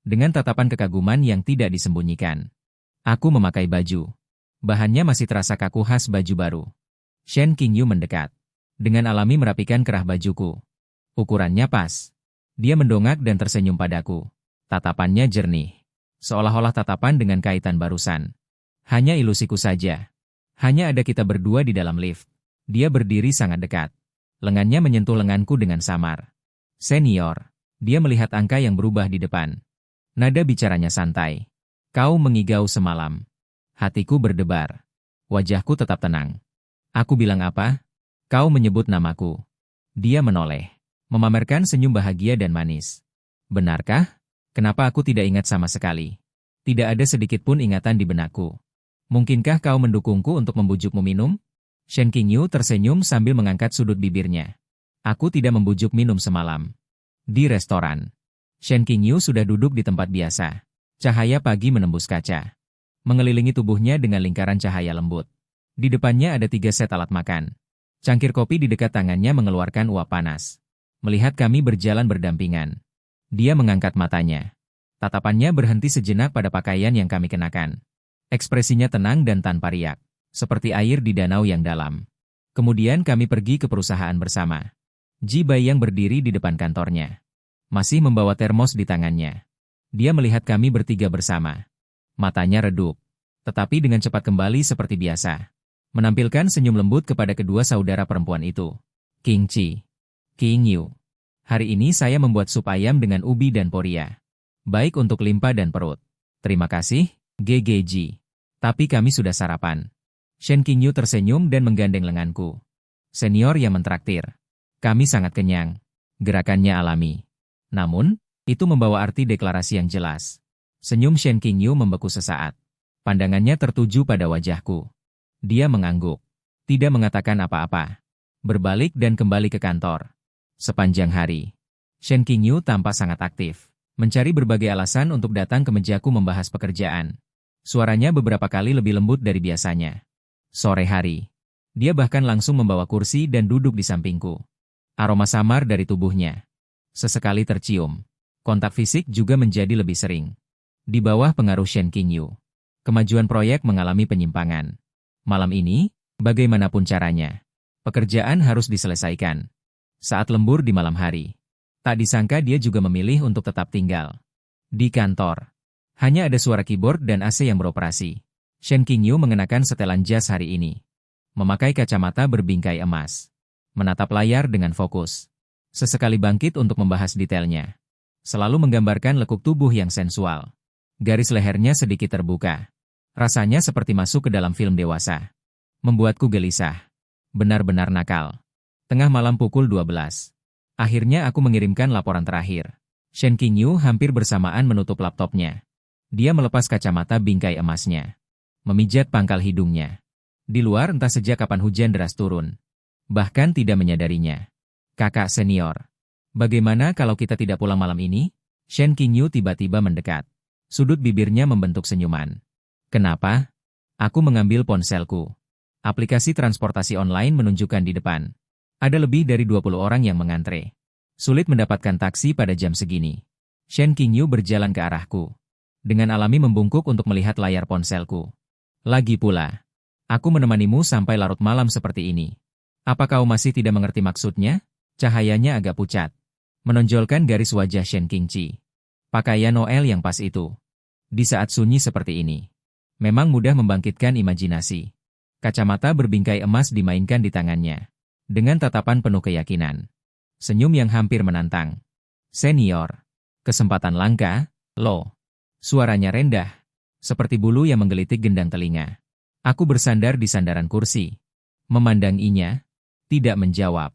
Dengan tatapan kekaguman yang tidak disembunyikan. Aku memakai baju. Bahannya masih terasa kaku khas baju baru. Shen Qingyu mendekat. Dengan alami merapikan kerah bajuku. Ukurannya pas. Dia mendongak dan tersenyum padaku. Tatapannya jernih. Seolah-olah tatapan dengan kaitan barusan. Hanya ilusiku saja. Hanya ada kita berdua di dalam lift. Dia berdiri sangat dekat. Lengannya menyentuh lenganku dengan samar. Senior. Dia melihat angka yang berubah di depan. Nada bicaranya santai. Kau mengigau semalam. Hatiku berdebar. Wajahku tetap tenang. Aku bilang apa? Kau menyebut namaku. Dia menoleh. Memamerkan senyum bahagia dan manis. Benarkah? Kenapa aku tidak ingat sama sekali? Tidak ada sedikit pun ingatan di benakku. Mungkinkah kau mendukungku untuk membujukmu minum? Shen Qingyu tersenyum sambil mengangkat sudut bibirnya. Aku tidak membujuk minum semalam. Di restoran. Shen Qingyu sudah duduk di tempat biasa. Cahaya pagi menembus kaca. Mengelilingi tubuhnya dengan lingkaran cahaya lembut. Di depannya ada 3 set alat makan. Cangkir kopi di dekat tangannya mengeluarkan uap panas. Melihat kami berjalan berdampingan. Dia mengangkat matanya. Tatapannya berhenti sejenak pada pakaian yang kami kenakan. Ekspresinya tenang dan tanpa riak, seperti air di danau yang dalam. Kemudian kami pergi ke perusahaan bersama. Ji Bai yang berdiri di depan kantornya. Masih membawa termos di tangannya. Dia melihat kami bertiga bersama. Matanya redup, tetapi dengan cepat kembali seperti biasa. Menampilkan senyum lembut kepada kedua saudara perempuan itu. King Chi. King Yu. Hari ini saya membuat sup ayam dengan ubi dan poria. Baik untuk limpa dan perut. Terima kasih, GGG. Tapi kami sudah sarapan. Shen Qingyu tersenyum dan menggandeng lenganku. Senior yang mentraktir. Kami sangat kenyang. Gerakannya alami. Namun, itu membawa arti deklarasi yang jelas. Senyum Shen Qingyu membeku sesaat. Pandangannya tertuju pada wajahku. Dia mengangguk. Tidak mengatakan apa-apa. Berbalik dan kembali ke kantor. Sepanjang hari, Shen Qingyu tampak sangat aktif. Mencari berbagai alasan untuk datang ke mejaku membahas pekerjaan. Suaranya beberapa kali lebih lembut dari biasanya. Sore hari, dia bahkan langsung membawa kursi dan duduk di sampingku. Aroma samar dari tubuhnya sesekali tercium. Kontak fisik juga menjadi lebih sering. Di bawah pengaruh Shen Qingyu, kemajuan proyek mengalami penyimpangan. Malam ini, bagaimanapun caranya, pekerjaan harus diselesaikan. Saat lembur di malam hari, tak disangka dia juga memilih untuk tetap tinggal. Di kantor, hanya ada suara keyboard dan AC yang beroperasi. Shen Qingyu mengenakan setelan jas hari ini. Memakai kacamata berbingkai emas. Menatap layar dengan fokus. Sesekali bangkit untuk membahas detailnya. Selalu menggambarkan lekuk tubuh yang sensual. Garis lehernya sedikit terbuka. Rasanya seperti masuk ke dalam film dewasa. Membuatku gelisah. Benar-benar nakal. Tengah malam pukul 12. Akhirnya aku mengirimkan laporan terakhir. Shen Qingyu hampir bersamaan menutup laptopnya. Dia melepas kacamata bingkai emasnya. Memijat pangkal hidungnya. Di luar entah sejak kapan hujan deras turun. Bahkan tidak menyadarinya. Kakak senior. Bagaimana kalau kita tidak pulang malam ini? Shen Qingyu tiba-tiba mendekat. Sudut bibirnya membentuk senyuman. Kenapa? Aku mengambil ponselku. Aplikasi transportasi online menunjukkan di depan. Ada lebih dari 20 orang yang mengantre. Sulit mendapatkan taksi pada jam segini. Shen Qingyu berjalan ke arahku. Dengan alami membungkuk untuk melihat layar ponselku. Lagi pula, aku menemanimu sampai larut malam seperti ini. Apa kau masih tidak mengerti maksudnya? Cahayanya agak pucat. Menonjolkan garis wajah Shen Qingci. Pakaian Noel yang pas itu. Di saat sunyi seperti ini. Memang mudah membangkitkan imajinasi. Kacamata berbingkai emas dimainkan di tangannya. Dengan tatapan penuh keyakinan. Senyum yang hampir menantang. Senior. Kesempatan langka, lo. Suaranya rendah. Seperti bulu yang menggelitik gendang telinga. Aku bersandar di sandaran kursi. Memandanginya. Tidak menjawab.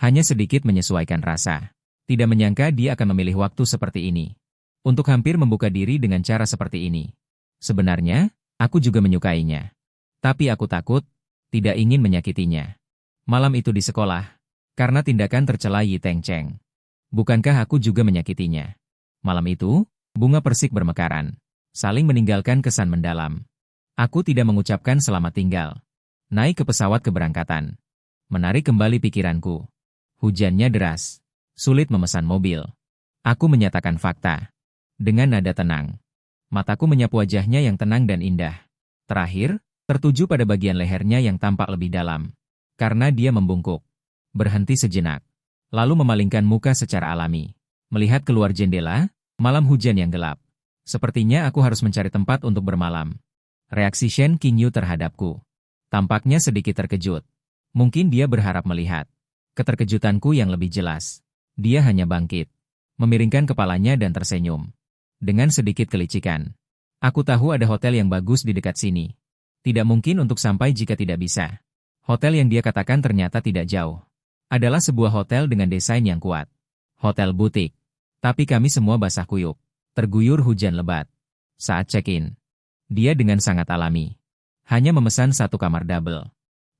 Hanya sedikit menyesuaikan rasa. Tidak menyangka dia akan memilih waktu seperti ini. Untuk hampir membuka diri dengan cara seperti ini. Sebenarnya, aku juga menyukainya. Tapi aku takut, tidak ingin menyakitinya. Malam itu di sekolah, karena tindakan tercela Yi Teng Cheng. Bukankah aku juga menyakitinya? Malam itu, bunga persik bermekaran, saling meninggalkan kesan mendalam. Aku tidak mengucapkan selamat tinggal. Naik ke pesawat keberangkatan. Menarik kembali pikiranku. Hujannya deras. Sulit memesan mobil. Aku menyatakan fakta. Dengan nada tenang. Mataku menyapu wajahnya yang tenang dan indah. Terakhir, tertuju pada bagian lehernya yang tampak lebih dalam. Karena dia membungkuk. Berhenti sejenak. Lalu memalingkan muka secara alami. Melihat keluar jendela, malam hujan yang gelap. Sepertinya aku harus mencari tempat untuk bermalam. Reaksi Shen Qingyu terhadapku. Tampaknya sedikit terkejut. Mungkin dia berharap melihat. Keterkejutanku yang lebih jelas. Dia hanya bangkit. Memiringkan kepalanya dan tersenyum. Dengan sedikit kelicikan. Aku tahu ada hotel yang bagus di dekat sini. Tidak mungkin untuk sampai jika tidak bisa. Hotel yang dia katakan ternyata tidak jauh. Adalah sebuah hotel dengan desain yang kuat. Hotel butik. Tapi kami semua basah kuyup. Terguyur hujan lebat. Saat check-in. Dia dengan sangat alami. Hanya memesan satu kamar double.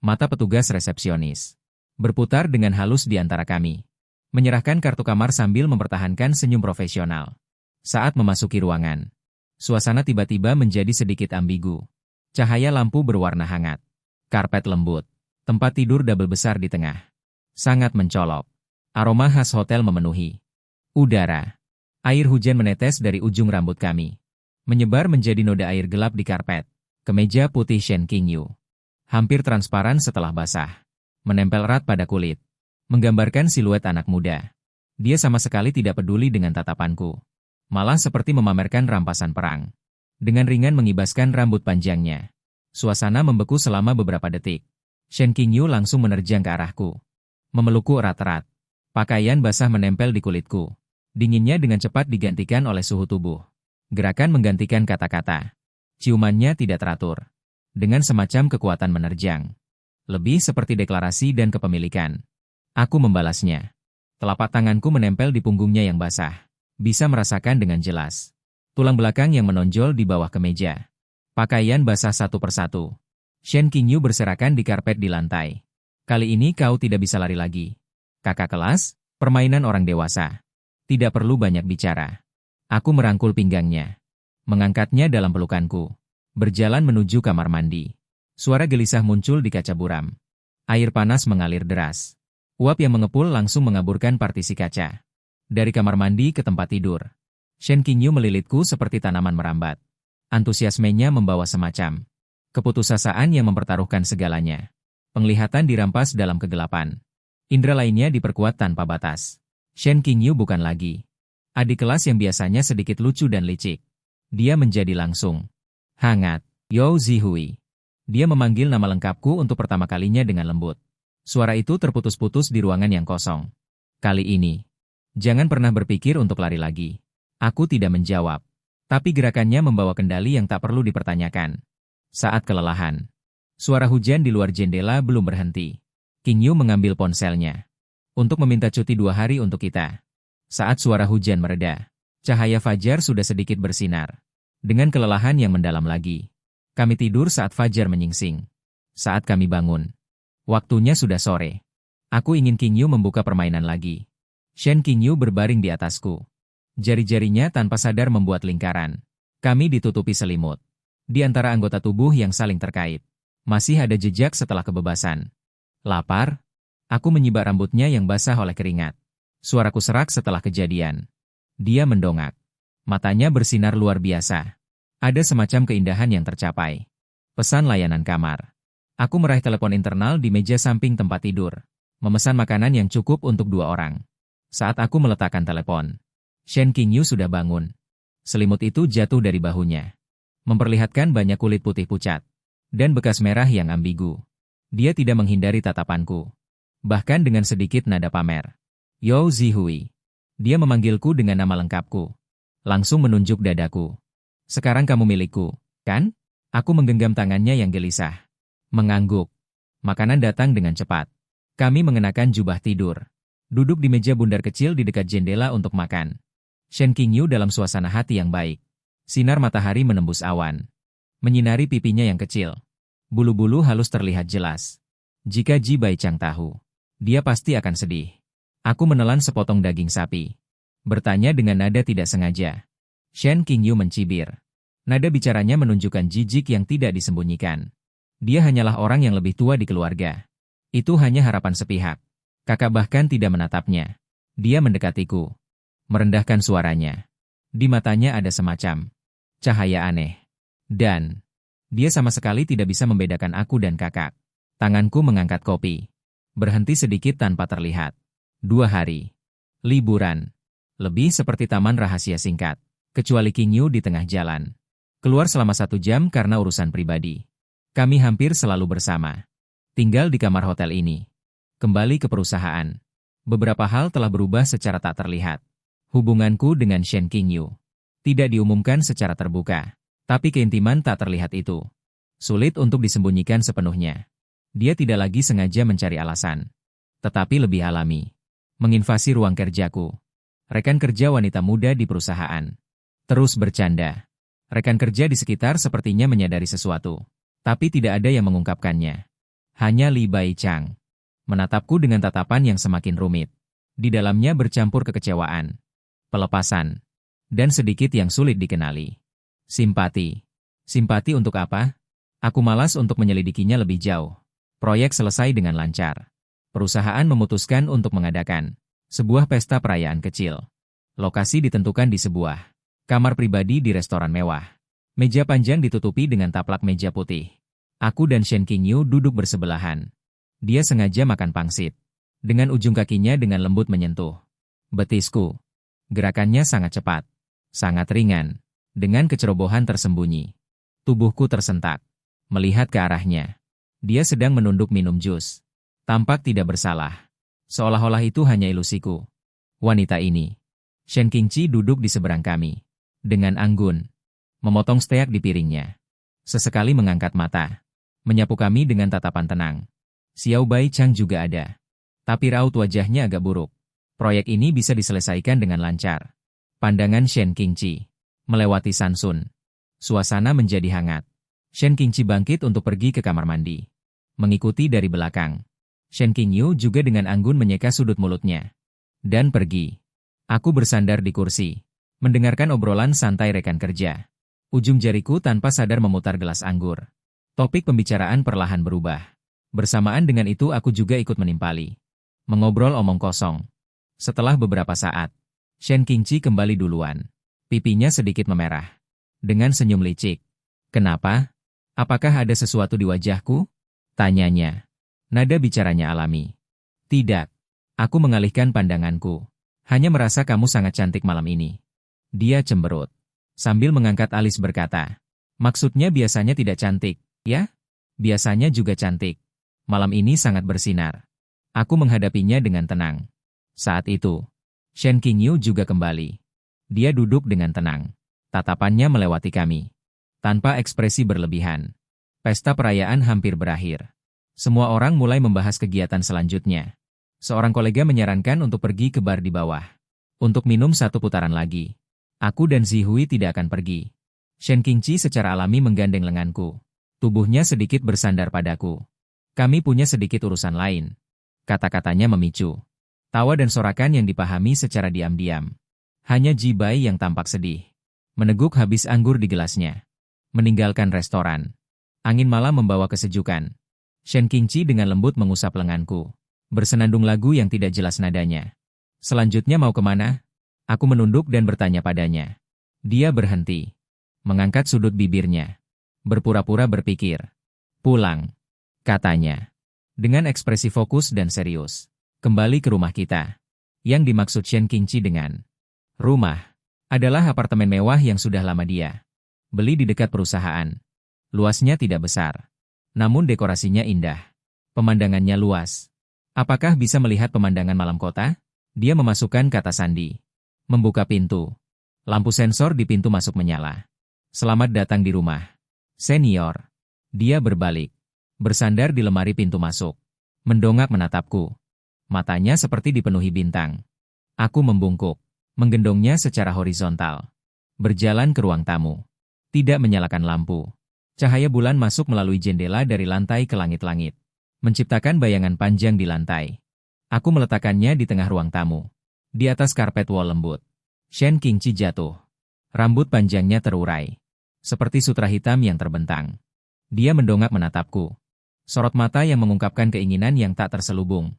Mata petugas resepsionis. Berputar dengan halus di antara kami. Menyerahkan kartu kamar sambil mempertahankan senyum profesional. Saat memasuki ruangan. Suasana tiba-tiba menjadi sedikit ambigu. Cahaya lampu berwarna hangat. Karpet lembut. Tempat tidur double besar di tengah. Sangat mencolok. Aroma khas hotel memenuhi udara. Air hujan menetes dari ujung rambut kami. Menyebar menjadi noda air gelap di karpet. Kemeja putih Shen Qingyu. Hampir transparan setelah basah. Menempel erat pada kulit. Menggambarkan siluet anak muda. Dia sama sekali tidak peduli dengan tatapanku. Malah seperti memamerkan rampasan perang. Dengan ringan mengibaskan rambut panjangnya. Suasana membeku selama beberapa detik. Shen Qingyu langsung menerjang ke arahku. Memelukku erat-erat. Pakaian basah menempel di kulitku. Dinginnya dengan cepat digantikan oleh suhu tubuh. Gerakan menggantikan kata-kata. Ciumannya tidak teratur. Dengan semacam kekuatan menerjang. Lebih seperti deklarasi dan kepemilikan. Aku membalasnya. Telapak tanganku menempel di punggungnya yang basah. Bisa merasakan dengan jelas. Tulang belakang yang menonjol di bawah kemeja. Pakaian basah satu persatu. Shen Qingyu berserakan di karpet di lantai. Kali ini kau tidak bisa lari lagi. Kakak kelas, permainan orang dewasa. Tidak perlu banyak bicara. Aku merangkul pinggangnya. Mengangkatnya dalam pelukanku. Berjalan menuju kamar mandi. Suara gelisah muncul di kaca buram. Air panas mengalir deras. Uap yang mengepul langsung mengaburkan partisi kaca. Dari kamar mandi ke tempat tidur. Shen Qingyu melilitku seperti tanaman merambat. Antusiasmenya membawa semacam keputusasaan yang mempertaruhkan segalanya. Penglihatan dirampas dalam kegelapan. Indra lainnya diperkuat tanpa batas. Shen Qingyu bukan lagi adik kelas yang biasanya sedikit lucu dan licik. Dia menjadi langsung hangat. Yao Zihui. Dia memanggil nama lengkapku untuk pertama kalinya dengan lembut. Suara itu terputus-putus di ruangan yang kosong. Kali ini, jangan pernah berpikir untuk lari lagi. Aku tidak menjawab. Tapi gerakannya membawa kendali yang tak perlu dipertanyakan. Saat kelelahan. Suara hujan di luar jendela belum berhenti. King Yu mengambil ponselnya. Untuk meminta cuti 2 hari untuk kita. Saat suara hujan mereda, cahaya fajar sudah sedikit bersinar. Dengan kelelahan yang mendalam lagi. Kami tidur saat fajar menyingsing. Saat kami bangun. Waktunya sudah sore. Aku ingin King Yu membuka permainan lagi. Shen King Yu berbaring di atasku. Jari-jarinya tanpa sadar membuat lingkaran. Kami ditutupi selimut. Di antara anggota tubuh yang saling terkait. Masih ada jejak setelah kebebasan. Lapar? Aku menyibak rambutnya yang basah oleh keringat. Suaraku serak setelah kejadian. Dia mendongak. Matanya bersinar luar biasa. Ada semacam keindahan yang tercapai. Pesan layanan kamar. Aku meraih telepon internal di meja samping tempat tidur. Memesan makanan yang cukup untuk 2 orang. Saat aku meletakkan telepon, Shen King Yu sudah bangun. Selimut itu jatuh dari bahunya. Memperlihatkan banyak kulit putih pucat. Dan bekas merah yang ambigu. Dia tidak menghindari tatapanku. Bahkan dengan sedikit nada pamer. Yo Zihui. Dia memanggilku dengan nama lengkapku. Langsung menunjuk dadaku. Sekarang kamu milikku, kan? Aku menggenggam tangannya yang gelisah. Mengangguk. Makanan datang dengan cepat. Kami mengenakan jubah tidur. Duduk di meja bundar kecil di dekat jendela untuk makan. Shen King Yu dalam suasana hati yang baik. Sinar matahari menembus awan. Menyinari pipinya yang kecil. Bulu-bulu halus terlihat jelas. Jika Ji Baichang tahu, dia pasti akan sedih. Aku menelan sepotong daging sapi. Bertanya dengan nada tidak sengaja. Shen King Yu mencibir. Nada bicaranya menunjukkan jijik yang tidak disembunyikan. Dia hanyalah orang yang lebih tua di keluarga. Itu hanya harapan sepihak. Kakak bahkan tidak menatapnya. Dia mendekatiku. Merendahkan suaranya. Di matanya ada semacam cahaya aneh. Dan dia sama sekali tidak bisa membedakan aku dan kakak. Tanganku mengangkat kopi. Berhenti sedikit tanpa terlihat. 2 hari. Liburan. Lebih seperti taman rahasia singkat. Kecuali King Yu di tengah jalan. Keluar selama 1 jam karena urusan pribadi. Kami hampir selalu bersama. Tinggal di kamar hotel ini. Kembali ke perusahaan. Beberapa hal telah berubah secara tak terlihat. Hubunganku dengan Shen King Yu tidak diumumkan secara terbuka. Tapi keintiman tak terlihat itu sulit untuk disembunyikan sepenuhnya. Dia tidak lagi sengaja mencari alasan. Tetapi lebih alami. Menginvasi ruang kerjaku. Rekan kerja wanita muda di perusahaan. Terus bercanda. Rekan kerja di sekitar sepertinya menyadari sesuatu. Tapi tidak ada yang mengungkapkannya. Hanya Li Baichang. Menatapku dengan tatapan yang semakin rumit. Di dalamnya bercampur kekecewaan. Pelepasan. Dan sedikit yang sulit dikenali. Simpati. Simpati untuk apa? Aku malas untuk menyelidikinya lebih jauh. Proyek selesai dengan lancar. Perusahaan memutuskan untuk mengadakan sebuah pesta perayaan kecil. Lokasi ditentukan di sebuah kamar pribadi di restoran mewah. Meja panjang ditutupi dengan taplak meja putih. Aku dan Shen King Yu duduk bersebelahan. Dia sengaja makan pangsit. Dengan ujung kakinya dengan lembut menyentuh betisku. Gerakannya sangat cepat. Sangat ringan. Dengan kecerobohan tersembunyi. Tubuhku tersentak. Melihat ke arahnya. Dia sedang menunduk minum jus. Tampak tidak bersalah. Seolah-olah itu hanya ilusiku. Wanita ini. Shen Qingqi duduk di seberang kami. Dengan anggun. Memotong steak di piringnya. Sesekali mengangkat mata. Menyapu kami dengan tatapan tenang. Xiao Baichang juga ada. Tapi raut wajahnya agak buruk. Proyek ini bisa diselesaikan dengan lancar. Pandangan Shen Qingqi melewati Sansun. Suasana menjadi hangat. Shen Qingqi bangkit untuk pergi ke kamar mandi. Mengikuti dari belakang. Shen Qingyu juga dengan anggun menyeka sudut mulutnya. Dan pergi. Aku bersandar di kursi. Mendengarkan obrolan santai rekan kerja. Ujung jariku tanpa sadar memutar gelas anggur. Topik pembicaraan perlahan berubah. Bersamaan dengan itu aku juga ikut menimpali. Mengobrol omong kosong. Setelah beberapa saat, Shen Qingqi kembali duluan. Pipinya sedikit memerah. Dengan senyum licik. Kenapa? Apakah ada sesuatu di wajahku? Tanyanya. Nada bicaranya alami. Tidak. Aku mengalihkan pandanganku. Hanya merasa kamu sangat cantik malam ini. Dia cemberut. Sambil mengangkat alis berkata. Maksudnya biasanya tidak cantik, ya? Biasanya juga cantik. Malam ini sangat bersinar. Aku menghadapinya dengan tenang. Saat itu, Shen Qingyu juga kembali. Dia duduk dengan tenang. Tatapannya melewati kami. Tanpa ekspresi berlebihan. Pesta perayaan hampir berakhir. Semua orang mulai membahas kegiatan selanjutnya. Seorang kolega menyarankan untuk pergi ke bar di bawah. Untuk minum satu putaran lagi. Aku dan Zihui tidak akan pergi. Shen Qingqi secara alami menggandeng lenganku. Tubuhnya sedikit bersandar padaku. Kami punya sedikit urusan lain. Kata-katanya memicu. Tawa dan sorakan yang dipahami secara diam-diam. Hanya Ji Bai yang tampak sedih. Meneguk habis anggur di gelasnya. Meninggalkan restoran. Angin malam membawa kesejukan. Shen Qingqi dengan lembut mengusap lenganku. Bersenandung lagu yang tidak jelas nadanya. Selanjutnya mau kemana? Aku menunduk dan bertanya padanya. Dia berhenti. Mengangkat sudut bibirnya. Berpura-pura berpikir. Pulang. Katanya. Dengan ekspresi fokus dan serius. Kembali ke rumah kita. Yang dimaksud Shen Qingqi dengan rumah adalah apartemen mewah yang sudah lama dia beli di dekat perusahaan. Luasnya tidak besar. Namun dekorasinya indah. Pemandangannya luas. Apakah bisa melihat pemandangan malam kota? Dia memasukkan kata sandi. Membuka pintu. Lampu sensor di pintu masuk menyala. Selamat datang di rumah. Senior. Dia berbalik. Bersandar di lemari pintu masuk. Mendongak menatapku. Matanya seperti dipenuhi bintang. Aku membungkuk. Menggendongnya secara horizontal. Berjalan ke ruang tamu. Tidak menyalakan lampu. Cahaya bulan masuk melalui jendela dari lantai ke langit-langit. Menciptakan bayangan panjang di lantai. Aku meletakkannya di tengah ruang tamu. Di atas karpet wol lembut. Shen Qingqi jatuh. Rambut panjangnya terurai. Seperti sutra hitam yang terbentang. Dia mendongak menatapku. Sorot mata yang mengungkapkan keinginan yang tak terselubung.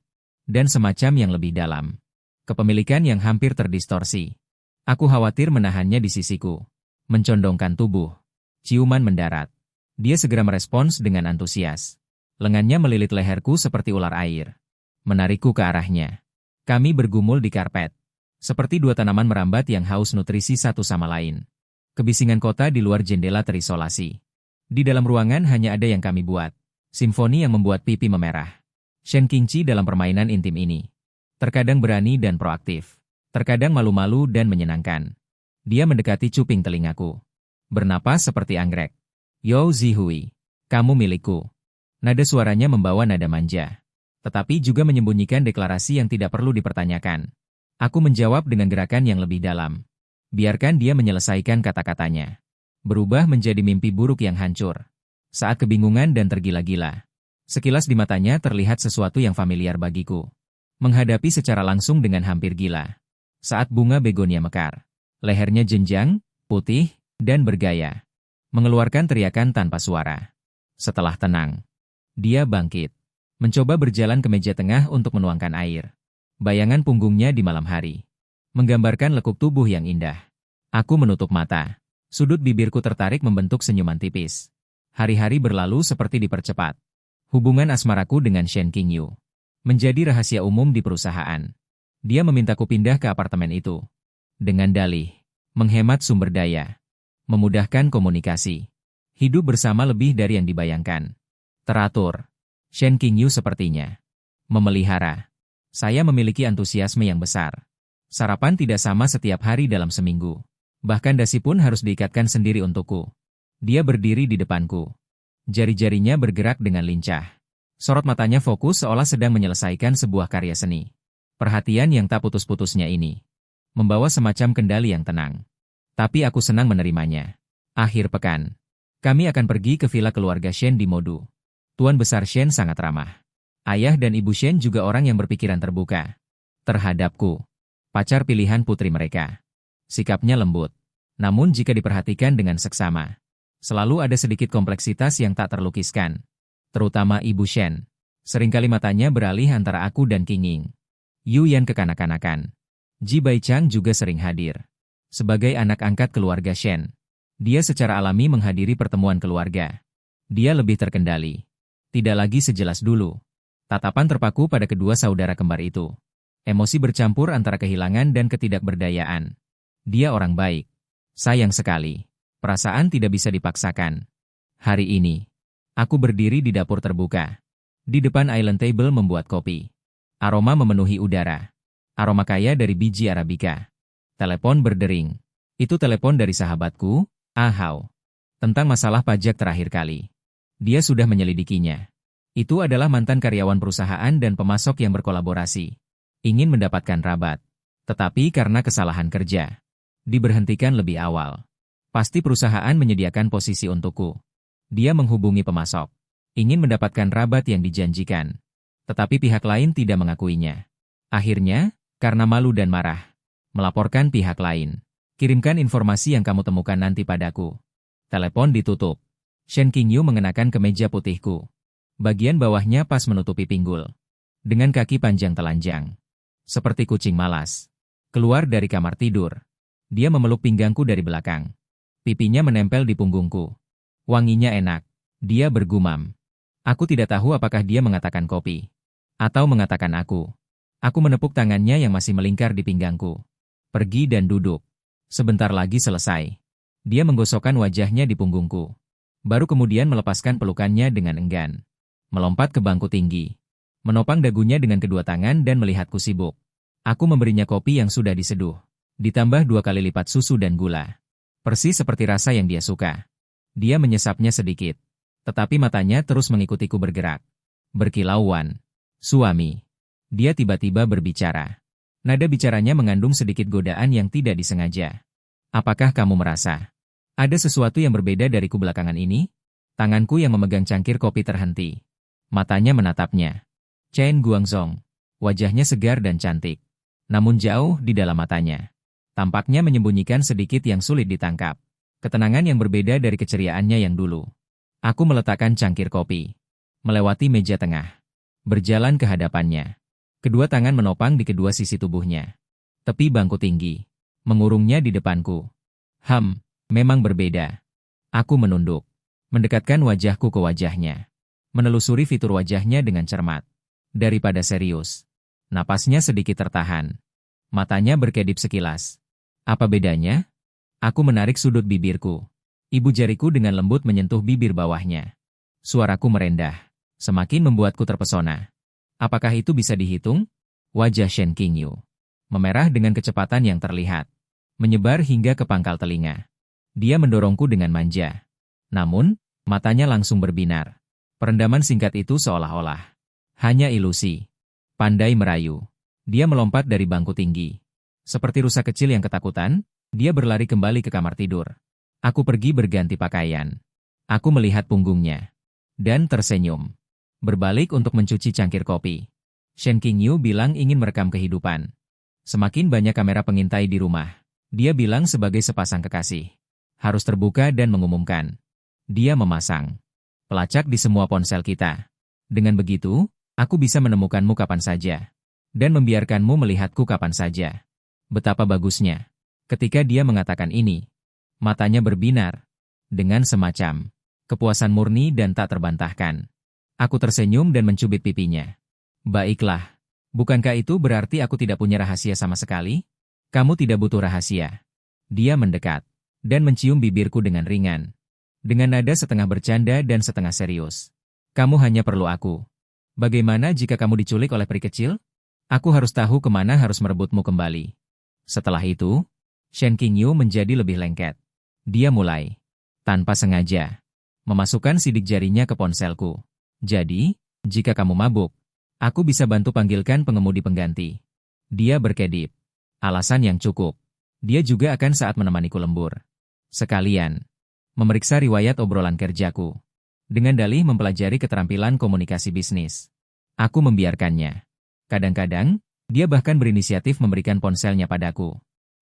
Dan semacam yang lebih dalam. Kepemilikan yang hampir terdistorsi. Aku khawatir menahannya di sisiku. Mencondongkan tubuh. Ciuman mendarat. Dia segera merespons dengan antusias. Lengannya melilit leherku seperti ular air. Menarikku ke arahnya. Kami bergumul di karpet. Seperti dua tanaman merambat yang haus nutrisi satu sama lain. Kebisingan kota di luar jendela terisolasi. Di dalam ruangan hanya ada yang kami buat. Simfoni yang membuat pipi memerah. Shen Qingqi dalam permainan intim ini. Terkadang berani dan proaktif. Terkadang malu-malu dan menyenangkan. Dia mendekati cuping telingaku. Bernapas seperti anggrek. Yo Zihui, kamu milikku. Nada suaranya membawa nada manja. Tetapi juga menyembunyikan deklarasi yang tidak perlu dipertanyakan. Aku menjawab dengan gerakan yang lebih dalam. Biarkan dia menyelesaikan kata-katanya. Berubah menjadi mimpi buruk yang hancur. Saat kebingungan dan tergila-gila. Sekilas di matanya terlihat sesuatu yang familiar bagiku. Menghadapi secara langsung dengan hampir gila. Saat bunga begonia mekar. Lehernya jenjang, putih, dan bergaya. Mengeluarkan teriakan tanpa suara. Setelah tenang. Dia bangkit. Mencoba berjalan ke meja tengah untuk menuangkan air. Bayangan punggungnya di malam hari. Menggambarkan lekuk tubuh yang indah. Aku menutup mata. Sudut bibirku tertarik membentuk senyuman tipis. Hari-hari berlalu seperti dipercepat. Hubungan asmaraku dengan Shen Qingyu menjadi rahasia umum di perusahaan. Dia memintaku pindah ke apartemen itu. Dengan dalih, menghemat sumber daya. Memudahkan komunikasi. Hidup bersama lebih dari yang dibayangkan. Teratur. Shen Qingyu sepertinya memelihara. Saya memiliki antusiasme yang besar. Sarapan tidak sama setiap hari dalam seminggu. Bahkan dasi pun harus diikatkan sendiri untukku. Dia berdiri di depanku. Jari-jarinya bergerak dengan lincah. Sorot matanya fokus seolah sedang menyelesaikan sebuah karya seni. Perhatian yang tak putus-putusnya ini membawa semacam kendali yang tenang. Tapi aku senang menerimanya. Akhir pekan. Kami akan pergi ke villa keluarga Shen di Modu. Tuan Besar Shen sangat ramah. Ayah dan ibu Shen juga orang yang berpikiran terbuka. Terhadapku. Pacar pilihan putri mereka. Sikapnya lembut. Namun jika diperhatikan dengan seksama. Selalu ada sedikit kompleksitas yang tak terlukiskan. Terutama ibu Shen. Seringkali matanya beralih antara aku dan Qinging. Yu Yan kekanak-kanakan. Ji Baichang juga sering hadir. Sebagai anak angkat keluarga Shen. Dia secara alami menghadiri pertemuan keluarga. Dia lebih terkendali. Tidak lagi sejelas dulu. Tatapan terpaku pada kedua saudara kembar itu. Emosi bercampur antara kehilangan dan ketidakberdayaan. Dia orang baik. Sayang sekali. Perasaan tidak bisa dipaksakan. Hari ini, aku berdiri di dapur terbuka. Di depan island table membuat kopi. Aroma memenuhi udara. Aroma kaya dari biji Arabica. Telepon berdering. Itu telepon dari sahabatku, Ahau. Tentang masalah pajak terakhir kali. Dia sudah menyelidikinya. Itu adalah mantan karyawan perusahaan dan pemasok yang berkolaborasi. Ingin mendapatkan rabat. Tetapi karena kesalahan kerja, diberhentikan lebih awal. Pasti perusahaan menyediakan posisi untukku. Dia menghubungi pemasok. Ingin mendapatkan rabat yang dijanjikan. Tetapi pihak lain tidak mengakuinya. Akhirnya, karena malu dan marah, melaporkan pihak lain. Kirimkan informasi yang kamu temukan nanti padaku. Telepon ditutup. Shen Qingyu mengenakan kemeja putihku. Bagian bawahnya pas menutupi pinggul. Dengan kaki panjang telanjang. Seperti kucing malas. Keluar dari kamar tidur. Dia memeluk pinggangku dari belakang. Pipinya menempel di punggungku. Wanginya enak. Dia bergumam. Aku tidak tahu apakah dia mengatakan kopi. Atau mengatakan aku. Aku menepuk tangannya yang masih melingkar di pinggangku. Pergi dan duduk. Sebentar lagi selesai. Dia menggosokkan wajahnya di punggungku. Baru kemudian melepaskan pelukannya dengan enggan. Melompat ke bangku tinggi. Menopang dagunya dengan kedua tangan dan melihatku sibuk. Aku memberinya kopi yang sudah diseduh. Ditambah 2 kali lipat susu dan gula. Persis seperti rasa yang dia suka. Dia menyesapnya sedikit. Tetapi matanya terus mengikutiku bergerak. Berkilauan. Suami. Dia tiba-tiba berbicara. Nada bicaranya mengandung sedikit godaan yang tidak disengaja. Apakah kamu merasa ada sesuatu yang berbeda dariku belakangan ini? Tanganku yang memegang cangkir kopi terhenti. Matanya menatapnya. Chen Guangzong. Wajahnya segar dan cantik. Namun jauh di dalam matanya. Tampaknya menyembunyikan sedikit yang sulit ditangkap. Ketenangan yang berbeda dari keceriaannya yang dulu. Aku meletakkan cangkir kopi. Melewati meja tengah. Berjalan ke hadapannya. Kedua tangan menopang di kedua sisi tubuhnya. Tepi bangku tinggi. Mengurungnya di depanku. Memang berbeda. Aku menunduk. Mendekatkan wajahku ke wajahnya. Menelusuri fitur wajahnya dengan cermat. Daripada serius. Napasnya sedikit tertahan. Matanya berkedip sekilas. Apa bedanya? Aku menarik sudut bibirku. Ibu jariku dengan lembut menyentuh bibir bawahnya. Suaraku merendah. Semakin membuatku terpesona. Apakah itu bisa dihitung? Wajah Shen Qingyu memerah dengan kecepatan yang terlihat. Menyebar hingga ke pangkal telinga. Dia mendorongku dengan manja. Namun, matanya langsung berbinar. Perendaman singkat itu seolah-olah hanya ilusi. Pandai merayu. Dia melompat dari bangku tinggi. Seperti rusa kecil yang ketakutan, dia berlari kembali ke kamar tidur. Aku pergi berganti pakaian. Aku melihat punggungnya. Dan tersenyum. Berbalik untuk mencuci cangkir kopi. Shen Qingyu bilang ingin merekam kehidupan. Semakin banyak kamera pengintai di rumah. Dia bilang sebagai sepasang kekasih. Harus terbuka dan mengumumkan. Dia memasang pelacak di semua ponsel kita. Dengan begitu, aku bisa menemukanmu kapan saja. Dan membiarkanmu melihatku kapan saja. Betapa bagusnya. Ketika dia mengatakan ini, matanya berbinar. Dengan semacam kepuasan murni dan tak terbantahkan. Aku tersenyum dan mencubit pipinya. Baiklah. Bukankah itu berarti aku tidak punya rahasia sama sekali? Kamu tidak butuh rahasia. Dia mendekat. Dan mencium bibirku dengan ringan. Dengan nada setengah bercanda dan setengah serius. Kamu hanya perlu aku. Bagaimana jika kamu diculik oleh peri kecil? Aku harus tahu kemana harus merebutmu kembali. Setelah itu, Shen Qingyu menjadi lebih lengket. Dia mulai, tanpa sengaja, memasukkan sidik jarinya ke ponselku. Jadi, jika kamu mabuk, aku bisa bantu panggilkan pengemudi pengganti. Dia berkedip. Alasan yang cukup. Dia juga akan saat menemaniku lembur. Sekalian, memeriksa riwayat obrolan kerjaku. Dengan dalih mempelajari keterampilan komunikasi bisnis. Aku membiarkannya. Kadang-kadang, dia bahkan berinisiatif memberikan ponselnya padaku.